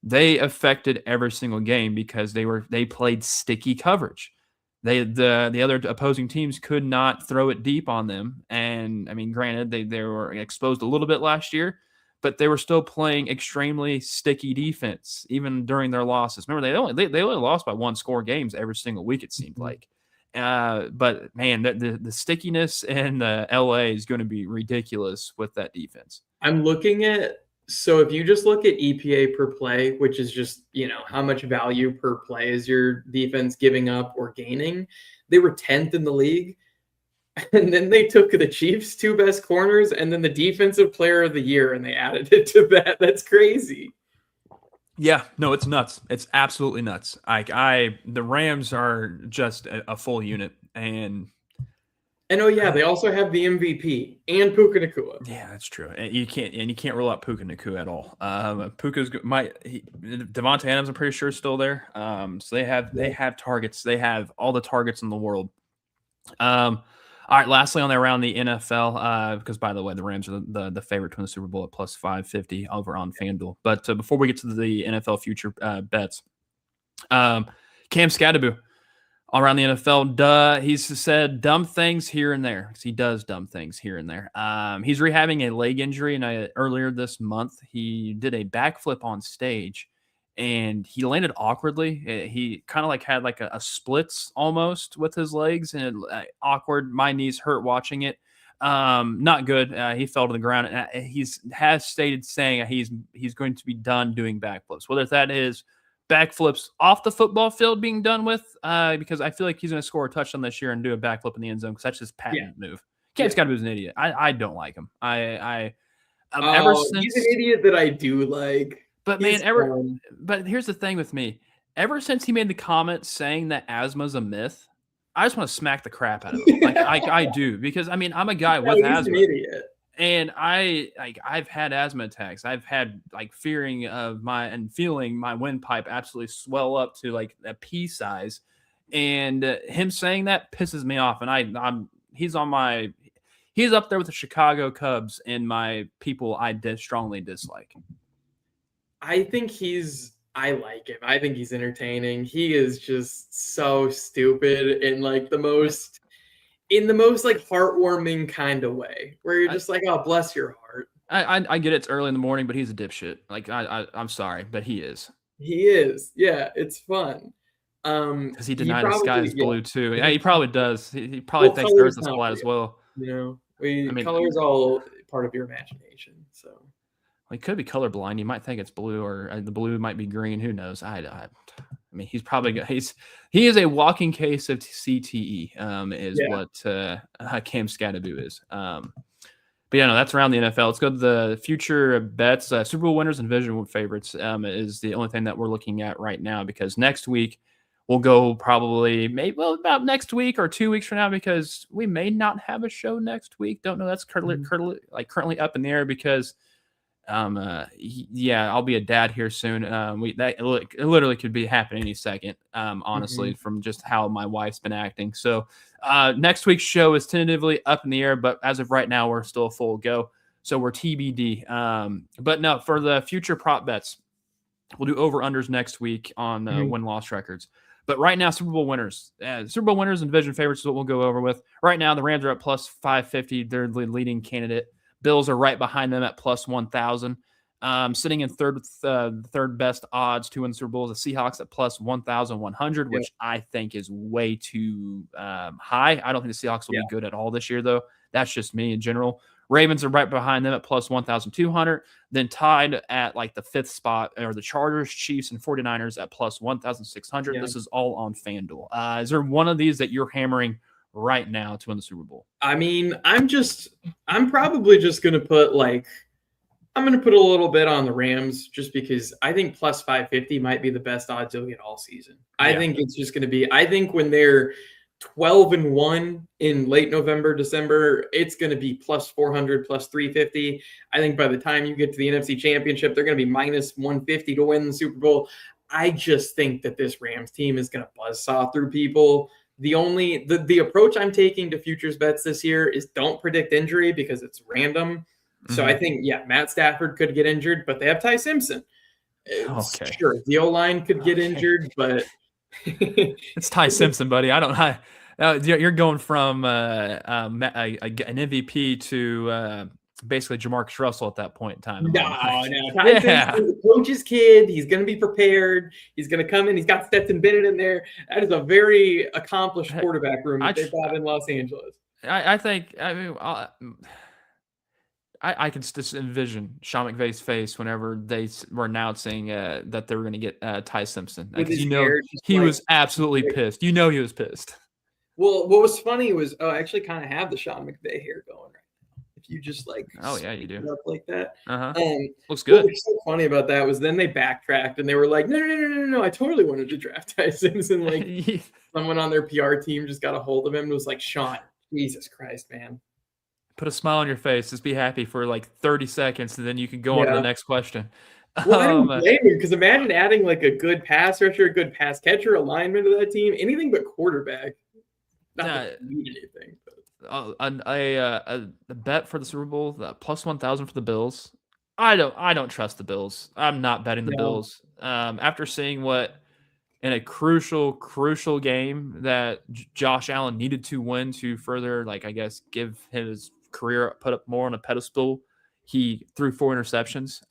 they affected every single game because they played sticky coverage. The other opposing teams could not throw it deep on them, and granted they were exposed a little bit last year, but they were still playing extremely sticky defense even during their losses. Remember, they only lost by 1-score games every single week, it seemed like. But man, the stickiness in LA is going to be ridiculous with that defense. I'm looking at, so if you just look at EPA per play, which is just, how much value per play is your defense giving up or gaining, they were 10th in the league. And then they took the Chiefs' 2 best corners and then the defensive player of the year, and they added it to that. That's crazy. Yeah, no, it's nuts. It's absolutely nuts. The Rams are just a full unit, and they also have the MVP and Puka Nacua. Yeah, that's true. And you can't rule out Puka Nacua at all. Devontae Adams, I'm pretty sure, is still there. So they have targets. They have all the targets in the world. All right, lastly on there around the NFL, because by the way, the Rams are the favorite to win the Super Bowl at plus 550 over on FanDuel. But before we get to the NFL future bets, Cam Scadaboo around the NFL, he's said dumb things here and there. He does dumb things here and there. He's rehabbing a leg injury, and earlier this month he did a backflip on stage, and he landed awkwardly. He kind of like had like a splits almost with his legs, and awkward. My knees hurt watching it. Not good. He fell to the ground, and has stated saying he's going to be done doing backflips. Whether that is backflips off the football field being done with, because I feel like he's going to score a touchdown this year and do a backflip in the end zone because that's his patent move. Cam's got to be an idiot. I don't like him. Ever since he's an idiot that I do like. But man, but here's the thing with me. Ever since he made the comment saying that asthma's a myth, I just want to smack the crap out of him. Like I do, because I mean I'm a guy with asthma. An idiot. And I've had asthma attacks. I've had like feeling my windpipe absolutely swell up to like a pea size. And him saying that pisses me off. And he's up there with the Chicago Cubs and my people I strongly dislike. I like him. I think he's entertaining. He is just so stupid in like the most like heartwarming kind of way, where you're just like, oh, bless your heart. I get it's early in the morning, but he's a dipshit. Like I'm sorry, but he is. He is. Yeah, it's fun. Because he denied the sky is blue too. Yeah, he probably does. He probably thinks the earth is flat as well. You know, color's all part of your imagination. So. Well, he could be colorblind. You might think it's blue, or the blue might be green. Who knows? I mean, he's probably he is a walking case of CTE. What Cam Scadaboo is. But yeah, no, that's around the NFL. Let's go to the future bets. Super Bowl winners and division favorites is the only thing that we're looking at right now, because next week we'll go probably about next week or 2 weeks from now, because we may not have a show next week. Don't know. That's currently up in the air because. I'll be a dad here soon. It literally could be happening any second. Honestly, from just how my wife's been acting. So, next week's show is tentatively up in the air, but as of right now, we're still full go. So we're TBD. But no, for the future prop bets, we'll do over unders next week on win-loss records. But right now, Super Bowl winners and division favorites is what we'll go over with. Right now, the Rams are at plus 550. They're the leading candidate. Bills are right behind them at plus 1,000. Sitting in third best odds to win the Super Bowl is the Seahawks at plus 1,100, which I think is way too high. I don't think the Seahawks will be good at all this year, though. That's just me in general. Ravens are right behind them at plus 1,200. Then tied at like the fifth spot are the Chargers, Chiefs, and 49ers at plus 1,600. Yeah. This is all on FanDuel. Is there one of these that you're hammering right now to win the Super Bowl? I mean, I'm probably just going to put a little bit on the Rams, just because I think plus 550 might be the best odds you'll get all season. Yeah. I think it's just going to be, I think when they're 12-1 in late November, December, it's going to be plus 400, plus 350. I think by the time you get to the NFC Championship, they're going to be minus 150 to win the Super Bowl. I just think that this Rams team is going to buzzsaw through people. The approach I'm taking to futures bets this year is don't predict injury, because it's random. So I think, Matt Stafford could get injured, but they have Ty Simpson. Okay. Sure, the O-line could get injured, but it's Ty Simpson, buddy. You're going from an MVP to basically Jamarcus Russell at that point in time. No. Ty Simpson is the coach's kid. He's going to be prepared. He's going to come in. He's got Stetson Bennett in there. That is a very accomplished quarterback room that they've got in Los Angeles. I can just envision Sean McVay's face whenever they were announcing that they were going to get Ty Simpson. He was absolutely pissed. He was pissed. Well, what was funny was, I actually kind of have the Sean McVay hair going right now. If you just you do up like that. Looks good. What was so funny about that was then they backtracked and they were like, no, I totally wanted to draft Ty Simpson. Someone on their PR team just got a hold of him and was like, Sean, Jesus Christ, man. Put a smile on your face. Just be happy for 30 seconds, and then you can go on to the next question. Well, I don't blame you, because imagine adding a good pass rusher, a good pass catcher alignment to that team. Anything but quarterback. Not that you need anything. But. a bet for the Super Bowl, the plus 1,000 for the Bills. I don't trust the Bills. I'm not betting the No. Bills. After seeing what in a crucial game that Josh Allen needed to win to further, like, I guess, give his career put up more on a pedestal, he threw 4 interceptions.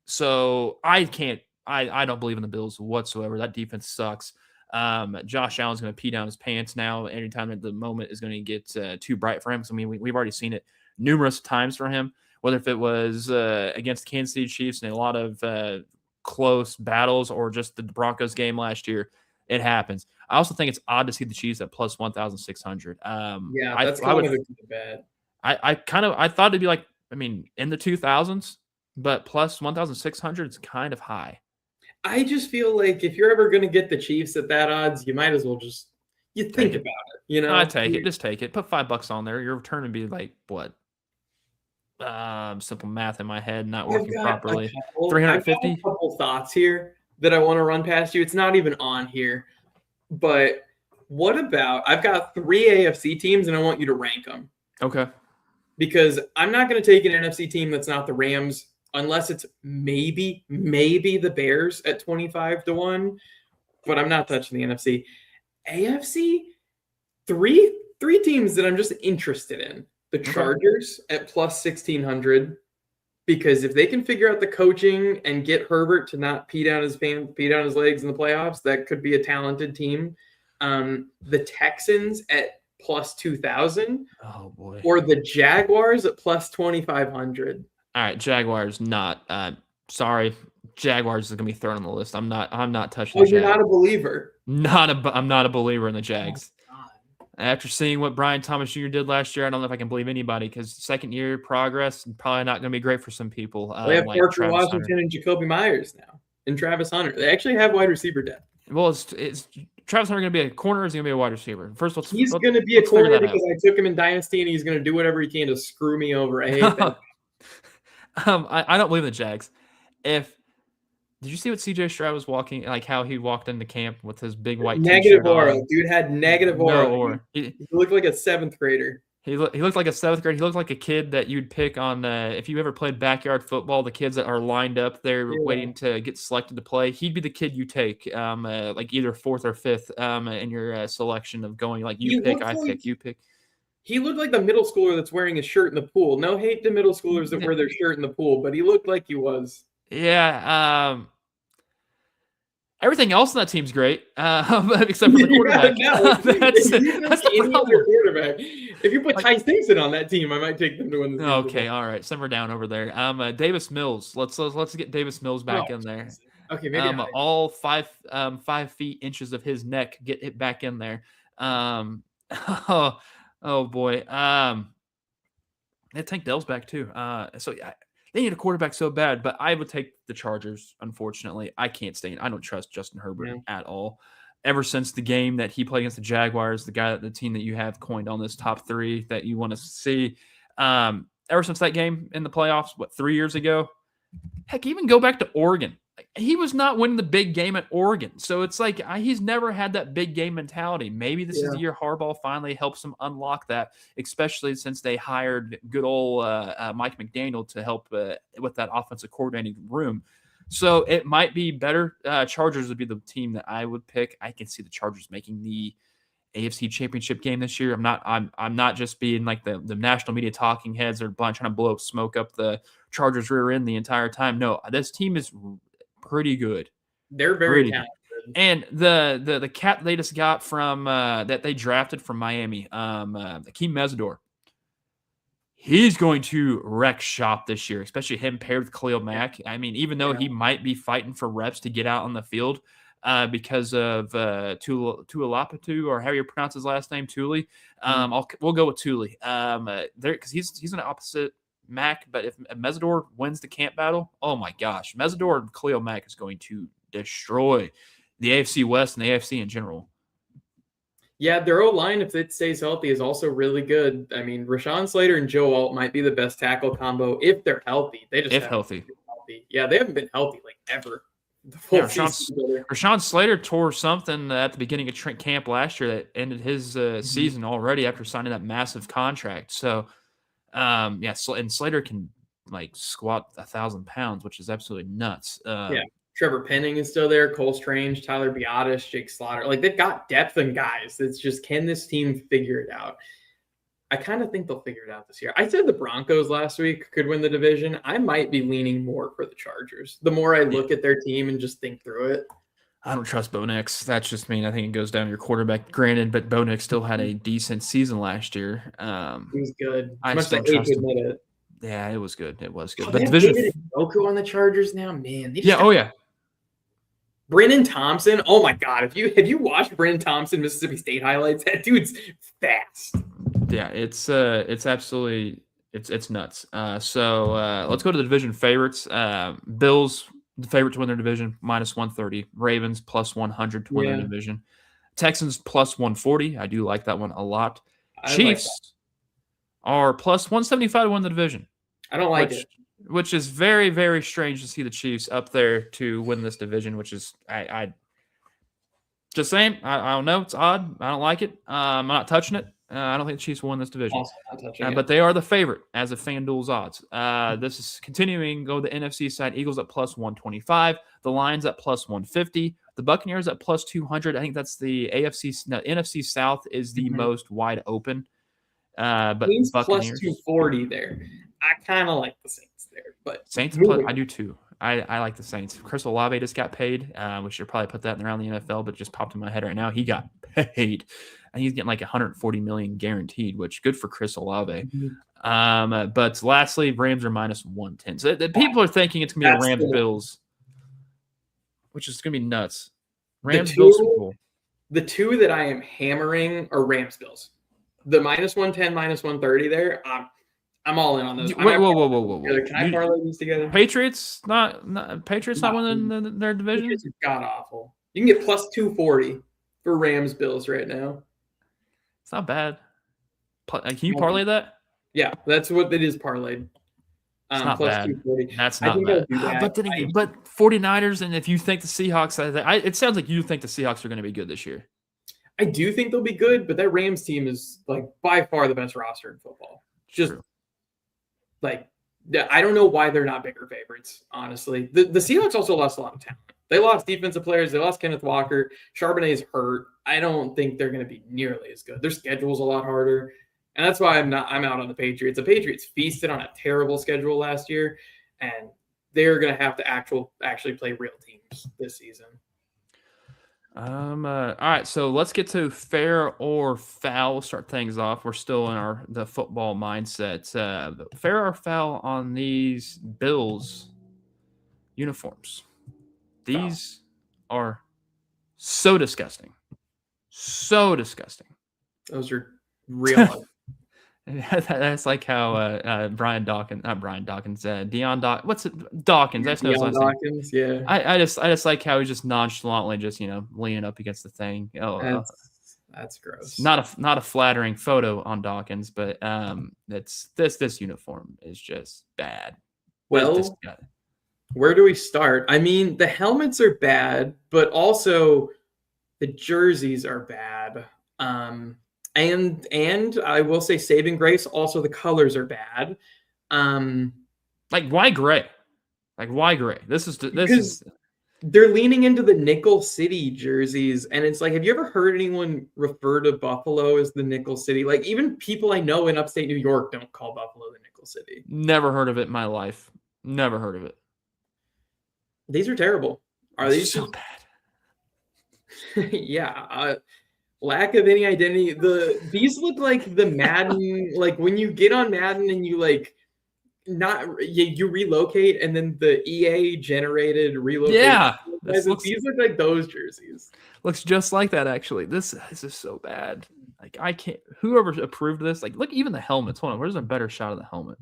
So I don't believe in the Bills whatsoever. That defense sucks. Josh Allen's going to pee down his pants now anytime that the moment is going to get too bright for him. So, I mean, we've already seen it numerous times for him, whether if it was against the Kansas City Chiefs and a lot of close battles or just the Broncos game last year. It happens. I also think it's odd to see the Chiefs at plus 1,600. Yeah, that's kind of a good bet. I thought it'd be like, I mean, in the 2,000s, but plus 1,600 is kind of high. I just feel like if you're ever going to get the Chiefs at that odds, you might as well just think about it. You know, I take it. Just take it. Put $5 on there. Your return would be like what? Simple math in my head, not working properly. 350. A couple thoughts here that I want to run past you. It's not even on here, but what about? I've got 3 AFC teams, and I want you to rank them. Okay. Because I'm not going to take an NFC team that's not the Rams, unless it's maybe the Bears at 25-1. But I'm not touching the NFC. AFC, three teams that I'm just interested in. The Chargers at plus 1,600, because if they can figure out the coaching and get Herbert to not pee down his legs in the playoffs, that could be a talented team. The Texans at plus 2,000. Oh boy. Or the Jaguars at plus 2,500. All right, Jaguars not. Sorry, Jaguars is gonna be thrown on the list. I'm not touching. Oh, you're not a believer. I'm not a believer in the Jags. After seeing what Brian Thomas Jr. did last year, I don't know if I can believe anybody, because second year progress probably not going to be great for some people. They have Parker Washington and Jacoby Myers now, and Travis Hunter. They actually have wide receiver depth. Well, is Travis Hunter going to be a corner, or is he going to be a wide receiver? First, he's going to be a corner because I took him in Dynasty, and he's going to do whatever he can to screw me over. I hate that. I don't believe in the Jags. Did you see what CJ Stroud was walking, like how he walked into camp with his big white negative aura? Dude had negative aura. No aura. He looked like a 7th grader. He looked like a 7th grader. He looked like a kid that you'd pick on if you ever played backyard football. The kids that are lined up there waiting to get selected to play. He'd be the kid you take, like either 4th or 5th in your selection of going. Like you pick, I pick, you pick. He looked like the middle schooler that's wearing his shirt in the pool. No hate to middle schoolers that wear their shirt in the pool, but he looked like he was. Yeah. Everything else in that team's great, except for the quarterback. That's the problem. Quarterback. If you put Ty Simpson on that team, I might take them to win the Super Bowl. All right, simmer down over there. Davis Mills. Let's get Davis Mills back in there. Okay, maybe all 5 feet inches of his neck, get it back in there. Oh boy. Tank Dell's back too. They need a quarterback so bad, but I would take the Chargers, unfortunately. I can't stand. I don't trust Justin Herbert at all. Ever since the game that he played against the Jaguars, the team that you have coined on this top 3 that you want to see, ever since that game in the playoffs, 3 years ago? Heck, even go back to Oregon. He was not winning the big game at Oregon. So it's like he's never had that big game mentality. Maybe this is the year Harbaugh finally helps him unlock that, especially since they hired good old Mike McDaniel to help with that offensive coordinating room. So it might be better. Chargers would be the team that I would pick. I can see the Chargers making the AFC Championship game this year. I'm not just being like the national media talking heads or trying to blow smoke up the Chargers rear end the entire time. No, this team is pretty good. They're very talented. And the cat they just got from that they drafted from Miami, Akeem Mesidor, he's going to wreck shop this year, especially him paired with Khalil Mack. I mean, even though he might be fighting for reps to get out on the field because of Tuilapatu, or how you pronounce his last name, Tuli. We'll go with Tuli. Because he's an opposite Mack, but if Mesidor wins the camp battle, oh my gosh, Mesidor and Khalil Mack is going to destroy the AFC West and the AFC in general. Yeah, their O-line, if it stays healthy, is also really good. I mean, Rashawn Slater and Joe Alt might be the best tackle combo if they're healthy. They just healthy. Yeah, they haven't been healthy like ever. the full Yeah, season together. Rashawn Slater tore something at the beginning of camp last year that ended his season already after signing that massive contract. So, and Slater can like squat 1,000 pounds, which is absolutely nuts. Yeah. Trevor Penning is still there. Cole Strange, Tyler Biotis, Jake Slaughter. Like they've got depth and guys. It's just, can this team figure it out? I kind of think they'll figure it out this year. I said the Broncos last week could win the division. I might be leaning more for the Chargers. The more I look at their team and just think through it. I don't trust Bo Nix. That's just me. I think it goes down to your quarterback. Granted, but Bo Nix still had a decent season last year. He was good. I Much still like trust him. it. Yeah, it was good. It was good. Oh, But they have division. David Njoku on the Chargers now, man. Yeah. Oh yeah. Brennan Thompson. Oh my God! Have you watched Brennan Thompson Mississippi State highlights? That dude's fast. Yeah, it's absolutely it's nuts. So let's go to the division favorites. Bills, the favorite to win their division, -130. Ravens +100 to win their division. Texans +140. I do like that one a lot. Chiefs are +175 to win the division. I don't like it. Which is very, very strange to see the Chiefs up there to win this division, which is I just saying, I don't know. It's odd. I don't like it. I'm not touching it. I don't think the Chiefs will win this division. Also not touching it. But they are the favorite as of FanDuel's odds. This is continuing. Go to the NFC side. Eagles at +125. The Lions at +150. The Buccaneers at +200. I think that's the NFC South is the most wide open. But Saints Buccaneers +240 there. I kind of like the Saints there, but Saints. I do too. I like the Saints. Chris Olave just got paid. We should probably put that around the NFL, but it just popped in my head right now. He got paid, and he's getting like $140 million guaranteed, which good for Chris Olave. But lastly, Rams are -110. So the people are thinking it's gonna be the Rams Bills, which is gonna be nuts. Rams Bills Super Bowl. The two that I am hammering are Rams Bills. The -110, -130 there. I'm all in on those. Whoa. Can I parlay these together? Patriots not winning their division. Patriots are god awful. You can get +240 for Rams Bills right now. It's not bad. Can you parlay that? Yeah, that's what it is parlayed. It's not bad. 240. That's not bad. But 49ers, and if you think the Seahawks, it sounds like you think the Seahawks are going to be good this year. I do think they'll be good, but that Rams team is like by far the best roster in football. Just True. Like, I don't know why they're not bigger favorites, honestly. The Seahawks also lost a lot of talent. They lost defensive players. They lost Kenneth Walker. Charbonnet's hurt. I don't think they're going to be nearly as good. Their schedule's a lot harder. And that's why I'm out on the Patriots. The Patriots feasted on a terrible schedule last year, and they're going to have to actually play real teams this season. All right, so let's get to fair or foul. We'll start things off. We're still in the football mindset. Fair or foul on these Bills uniforms? These are so disgusting. So disgusting. Those are real. That's like how Dawkins. What's it? Dawkins. That's Deion Dawkins. Yeah. I just like how he's just nonchalantly just leaning up against the thing. That's gross. Not a flattering photo on Dawkins, but this uniform is just bad. Well, where do we start? I mean, the helmets are bad, but also the jerseys are bad. And I will say, saving grace, also the colors are bad. Like why gray? This is they're leaning into the Nickel City jerseys, and it's like, have you ever heard anyone refer to Buffalo as the Nickel City? Like even people I know in upstate New York don't call Buffalo the Nickel City. Never heard of it in my life. Never heard of it. These are terrible. Are these so bad? Yeah. Lack of any identity. These look like the Madden, like when you get on Madden and you you relocate and then the EA generated relocate. Yeah. These look like those jerseys. Looks just like that actually. This is so bad. Like I can't. Whoever approved this, like look, even the helmets. Hold on, where's a better shot of the helmet?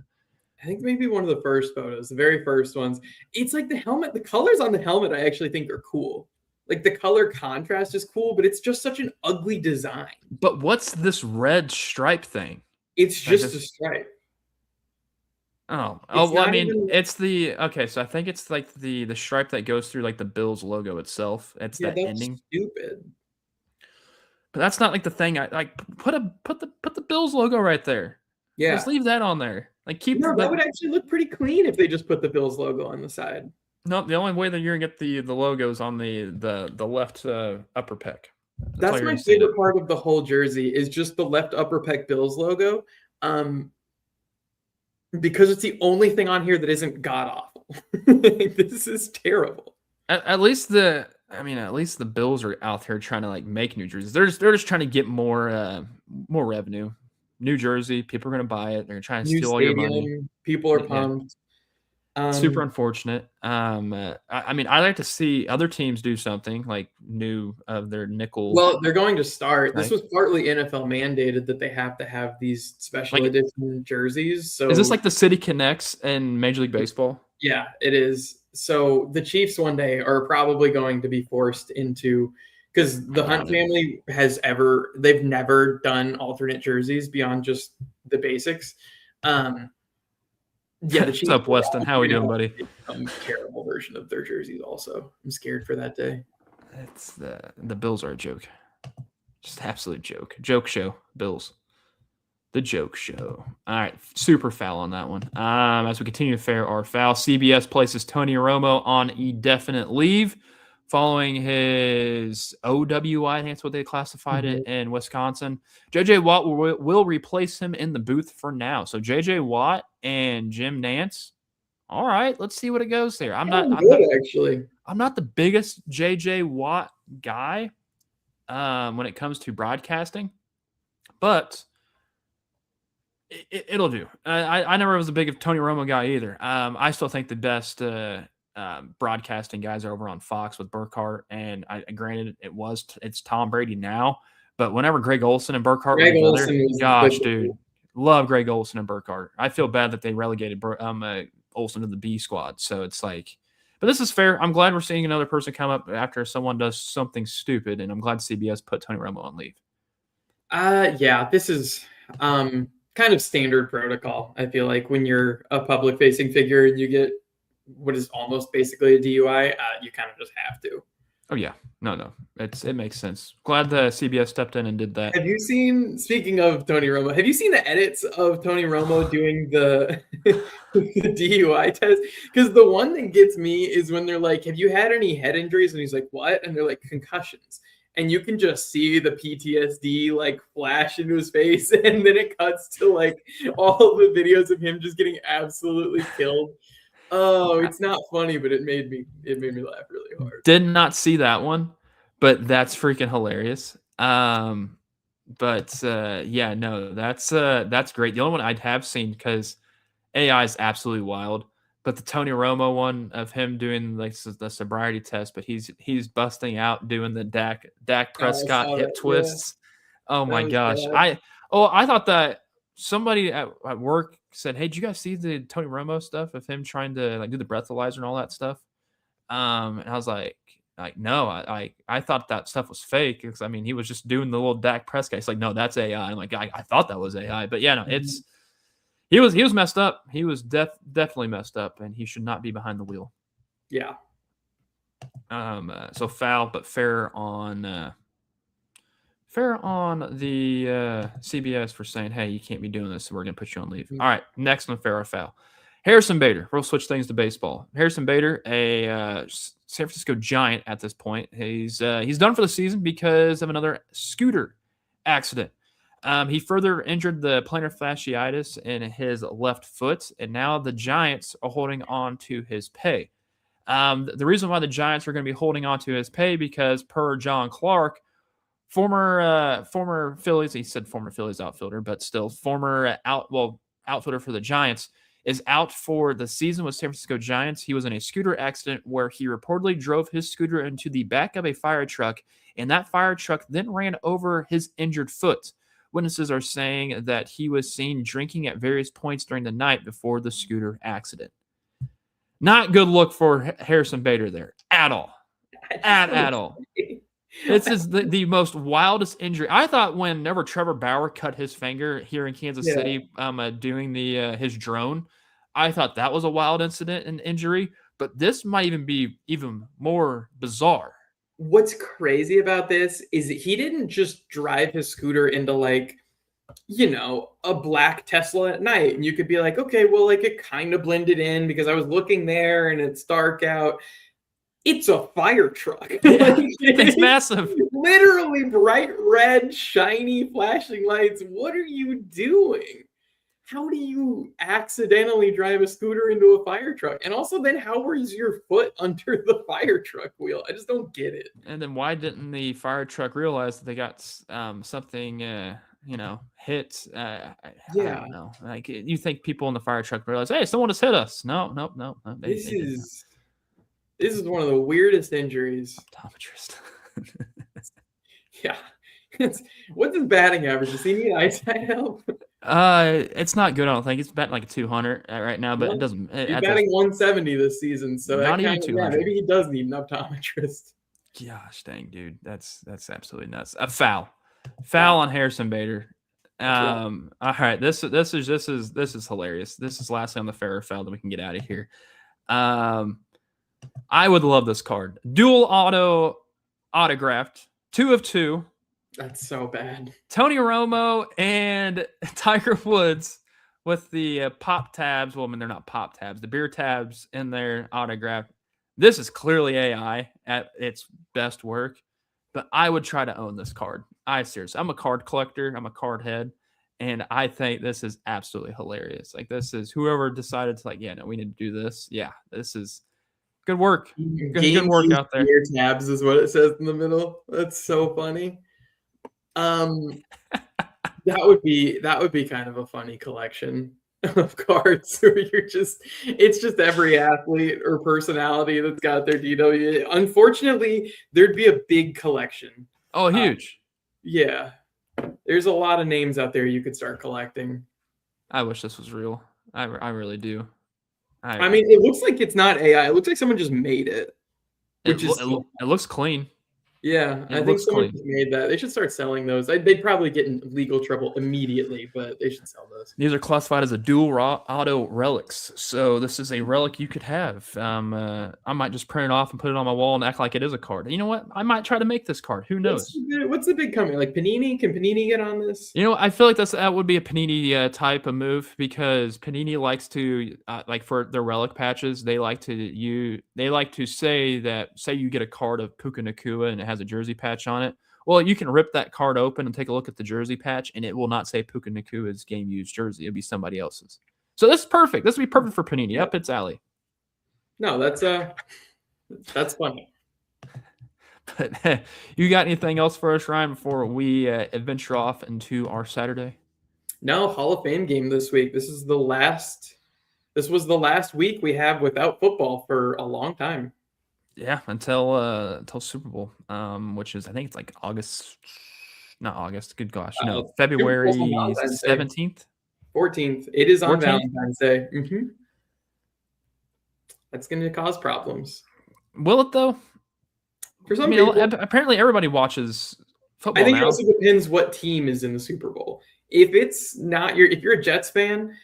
I think maybe one of the first photos, the very first ones. It's like the helmet. The colors on the helmet I actually think are cool. Like the color contrast is cool, but it's just such an ugly design. But what's this red stripe thing? It's just a stripe. Well, I not mean, even. it's the okay. So I think it's like the stripe that goes through like the Bills logo itself. It's Yeah, that that's ending, stupid. but that's not like the thing. I like put the Bills logo right there. Just Yeah. leave that on there. Like keep No, that like would actually look pretty clean if they just put the Bills logo on the side. no. The only way that you're gonna get the logos on the left upper peck. That's how That's you're my gonna see it. favorite part of the whole jersey is just the left upper peck Bills logo. Because it's the only thing on here that isn't god awful. This is terrible. At least the Bills are out there trying to like make new jerseys. They're just trying to get more revenue. New Jersey, people are gonna buy it. They're trying to New steal all your money. stadium, people are Yeah, pumped. super unfortunate. I mean, I like to see other teams do something like new of their nickel. Well, they're going to start. This Right. was partly NFL mandated that they have to have these special Like, edition jerseys. So is this like the City Connects in Major League Baseball? yeah, it is. So the Chiefs one day are probably going to be forced into because the Hunt family they've never done alternate jerseys beyond just the basics. Yeah, the What's Chiefs up, Weston? How we doing, buddy? some terrible version of their jerseys also. I'm scared for that day. It's the Bills are a joke. Just absolute joke. Joke show. Bills. The joke show. All right, super foul on that one. As we continue to fare our foul, CBS places Tony Romo on indefinite leave following his OWI. I think that's what they classified it in Wisconsin. J.J. Watt will replace him in the booth for now. So J.J. Watt and Jim Nance. All right, let's see what it goes there. I'm not the biggest J.J. Watt guy when it comes to broadcasting, but it'll do. I never was a big Tony Romo guy either. I still think the best broadcasting guys are over on Fox with Burkhardt, and granted it's Tom Brady now, but whenever Greg Olson and Burkhardt were together, gosh, dude, love Greg Olson and Burkhardt. I feel bad that they relegated Olson to the B squad, so it's like. But this is fair. I'm glad we're seeing another person come up after someone does something stupid, and I'm glad CBS put Tony Romo on leave. Yeah, this is kind of standard protocol. I feel like when you're a public-facing figure and you get what is almost basically a DUI, you kind of just have to. Oh yeah, no, it makes sense. Glad the CBS stepped in and did that. Have you seen? Speaking of Tony Romo, have you seen the edits of Tony Romo doing the DUI test? Because the one that gets me is when they're like, "Have you had any head injuries?" And he's like, "What?" And they're like, "Concussions." And you can just see the PTSD like flash into his face, and then it cuts to like all the videos of him just getting absolutely killed. Oh, it's not funny, but it made me laugh really hard. Did not see that one, but that's freaking hilarious. Yeah, no, that's great. The only one I'd have seen because AI is absolutely wild. But the Tony Romo one of him doing like the sobriety test, but he's busting out doing the Dak Prescott hip twists. Yeah. Oh my gosh. Bad. I thought that somebody at work said, "Hey, did you guys see the Tony Romo stuff of him trying to like do the breathalyzer and all that stuff?" And I was like no, I thought that stuff was fake because I mean he was just doing the little Dak Prescott. He's like, "No, that's AI." I'm like, I thought that was AI, but yeah, no, it's. He was messed up. He was definitely messed up, and he should not be behind the wheel. Yeah. So foul, but fair on the CBS for saying, "Hey, you can't be doing this. So we're gonna put you on leave." All right, next one, fair or foul. Harrison Bader. We'll switch things to baseball. Harrison Bader, a San Francisco Giant at this point. He's done for the season because of another scooter accident. He further injured the plantar fasciitis in his left foot, and now the Giants are holding on to his pay. The reason why the Giants are going to be holding on to his pay because per John Clark, former Phillies, he said former Phillies outfielder, but still former outfielder for the Giants, is out for the season with San Francisco Giants. He was in a scooter accident where he reportedly drove his scooter into the back of a fire truck, and that fire truck then ran over his injured foot. Witnesses are saying that he was seen drinking at various points during the night before the scooter accident. Not good look for Harrison Bader there at all. At all. This is the most wildest injury. I thought whenever Trevor Bauer cut his finger here in Kansas City doing his drone, I thought that was a wild incident and injury, but this might even be even more bizarre. What's crazy about this is that he didn't just drive his scooter into like, a black Tesla at night. And you could be like, okay, well, like it kind of blended in because I was looking there and it's dark out. It's a fire truck. Yeah, it's massive. Literally bright red, shiny, flashing lights. What are you doing? How do you accidentally drive a scooter into a fire truck? And also, then how was your foot under the fire truck wheel? I just don't get it. And then why didn't the fire truck realize that they got something, hit? I don't know. Like you think people in the fire truck realize, hey, someone just hit us? No. This is one of the weirdest injuries. Optometrist. Yeah. What's his batting average? Does he need eyesight help? It's not good. I don't think it's batting like a 200 right now, but it doesn't. He's batting 170 this season, so not even 200. Maybe he does need an optometrist. Gosh, dang, dude, that's absolutely nuts. A foul on Harrison Bader. All right, this is hilarious. This is lastly on the fair or foul that we can get out of here. I would love this card. Dual auto autographed, 2 of 2. That's so bad. Tony Romo and Tiger Woods with the pop tabs. Well, I mean, they're not pop tabs. The beer tabs in their autograph. This is clearly AI at its best work, but I would try to own this card. I'm a card collector. I'm a card head, and I think this is absolutely hilarious. Like, this is whoever decided to we need to do this. Yeah, this is good work. Good work out there. Beer tabs is what it says in the middle. That's so funny. That would be kind of a funny collection of cards where it's just every athlete or personality that's got their DW. Unfortunately, there'd be a big collection. Oh, huge. Yeah. There's a lot of names out there you could start collecting. I wish this was real. I really do. I mean, it looks like it's not AI. It looks like someone just made it. It looks clean. Yeah, I think someone just made that. They should start selling those. They'd probably get in legal trouble immediately, but they should sell those. These are classified as a dual auto relics. So this is a relic you could have. I might just print it off and put it on my wall and act like it is a card. You know what? I might try to make this card. Who knows? What's the big company? Like Panini? Can Panini get on this? I feel like that would be a Panini type of move because Panini likes to like for their relic patches. They like to say that you get a card of Puka Nakua and it has a jersey patch on it. Well, you can rip that card open and take a look at the jersey patch, and it will not say Puka Nakua's game used jersey. It'll be somebody else's. So this is perfect. This would be perfect for Panini. Up its alley. No, that's funny. But you got anything else for us, Ryan, before we venture off into our Saturday? No, Hall of Fame game this week. This was the last week we have without football for a long time. Yeah, until Super Bowl, which is I think it's like August, not August. Good gosh, no, February 17th, 14th. It is on 14th? Valentine's Day. Mm-hmm. That's going to cause problems. Will it though? For some people, apparently everybody watches football. I think now. It also depends what team is in the Super Bowl. If it's not if you're a Jets fan,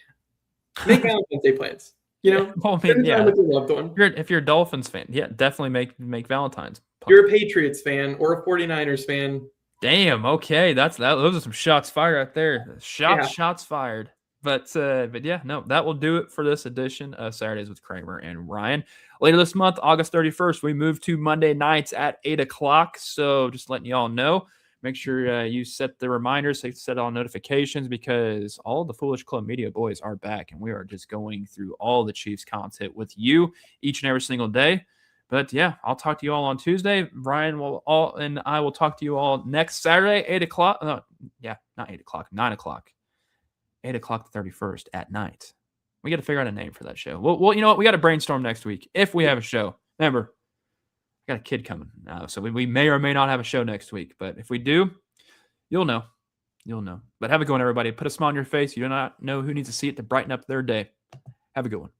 make Valentine's Day plans. Well, I mean, yeah. Loved one. If you're a Dolphins fan, yeah, definitely make Valentine's. You're a Patriots fan or a 49ers fan. Damn. Okay, those are some shots fired out there. Shots fired. But yeah, no, that will do it for this edition of Saturdays with Kramer and Ryan. Later this month, August 31st, we move to Monday nights at 8:00. So just letting you all know. Make sure you set the reminders, set all notifications because all the Foolish Club Media boys are back and we are just going through all the Chiefs content with you each and every single day. But yeah, I'll talk to you all on Tuesday. Ryan and I will talk to you all next Saturday, 8:00. Not 8:00, 9:00. 8:00 the 31st at night. We got to figure out a name for that show. Well, you know what? We got to brainstorm next week if we have a show. Remember, got a kid coming now, so we may or may not have a show next week. But if we do, you'll know. But have a good one, everybody. Put a smile on your face. You do not know who needs to see it to brighten up their day. Have a good one.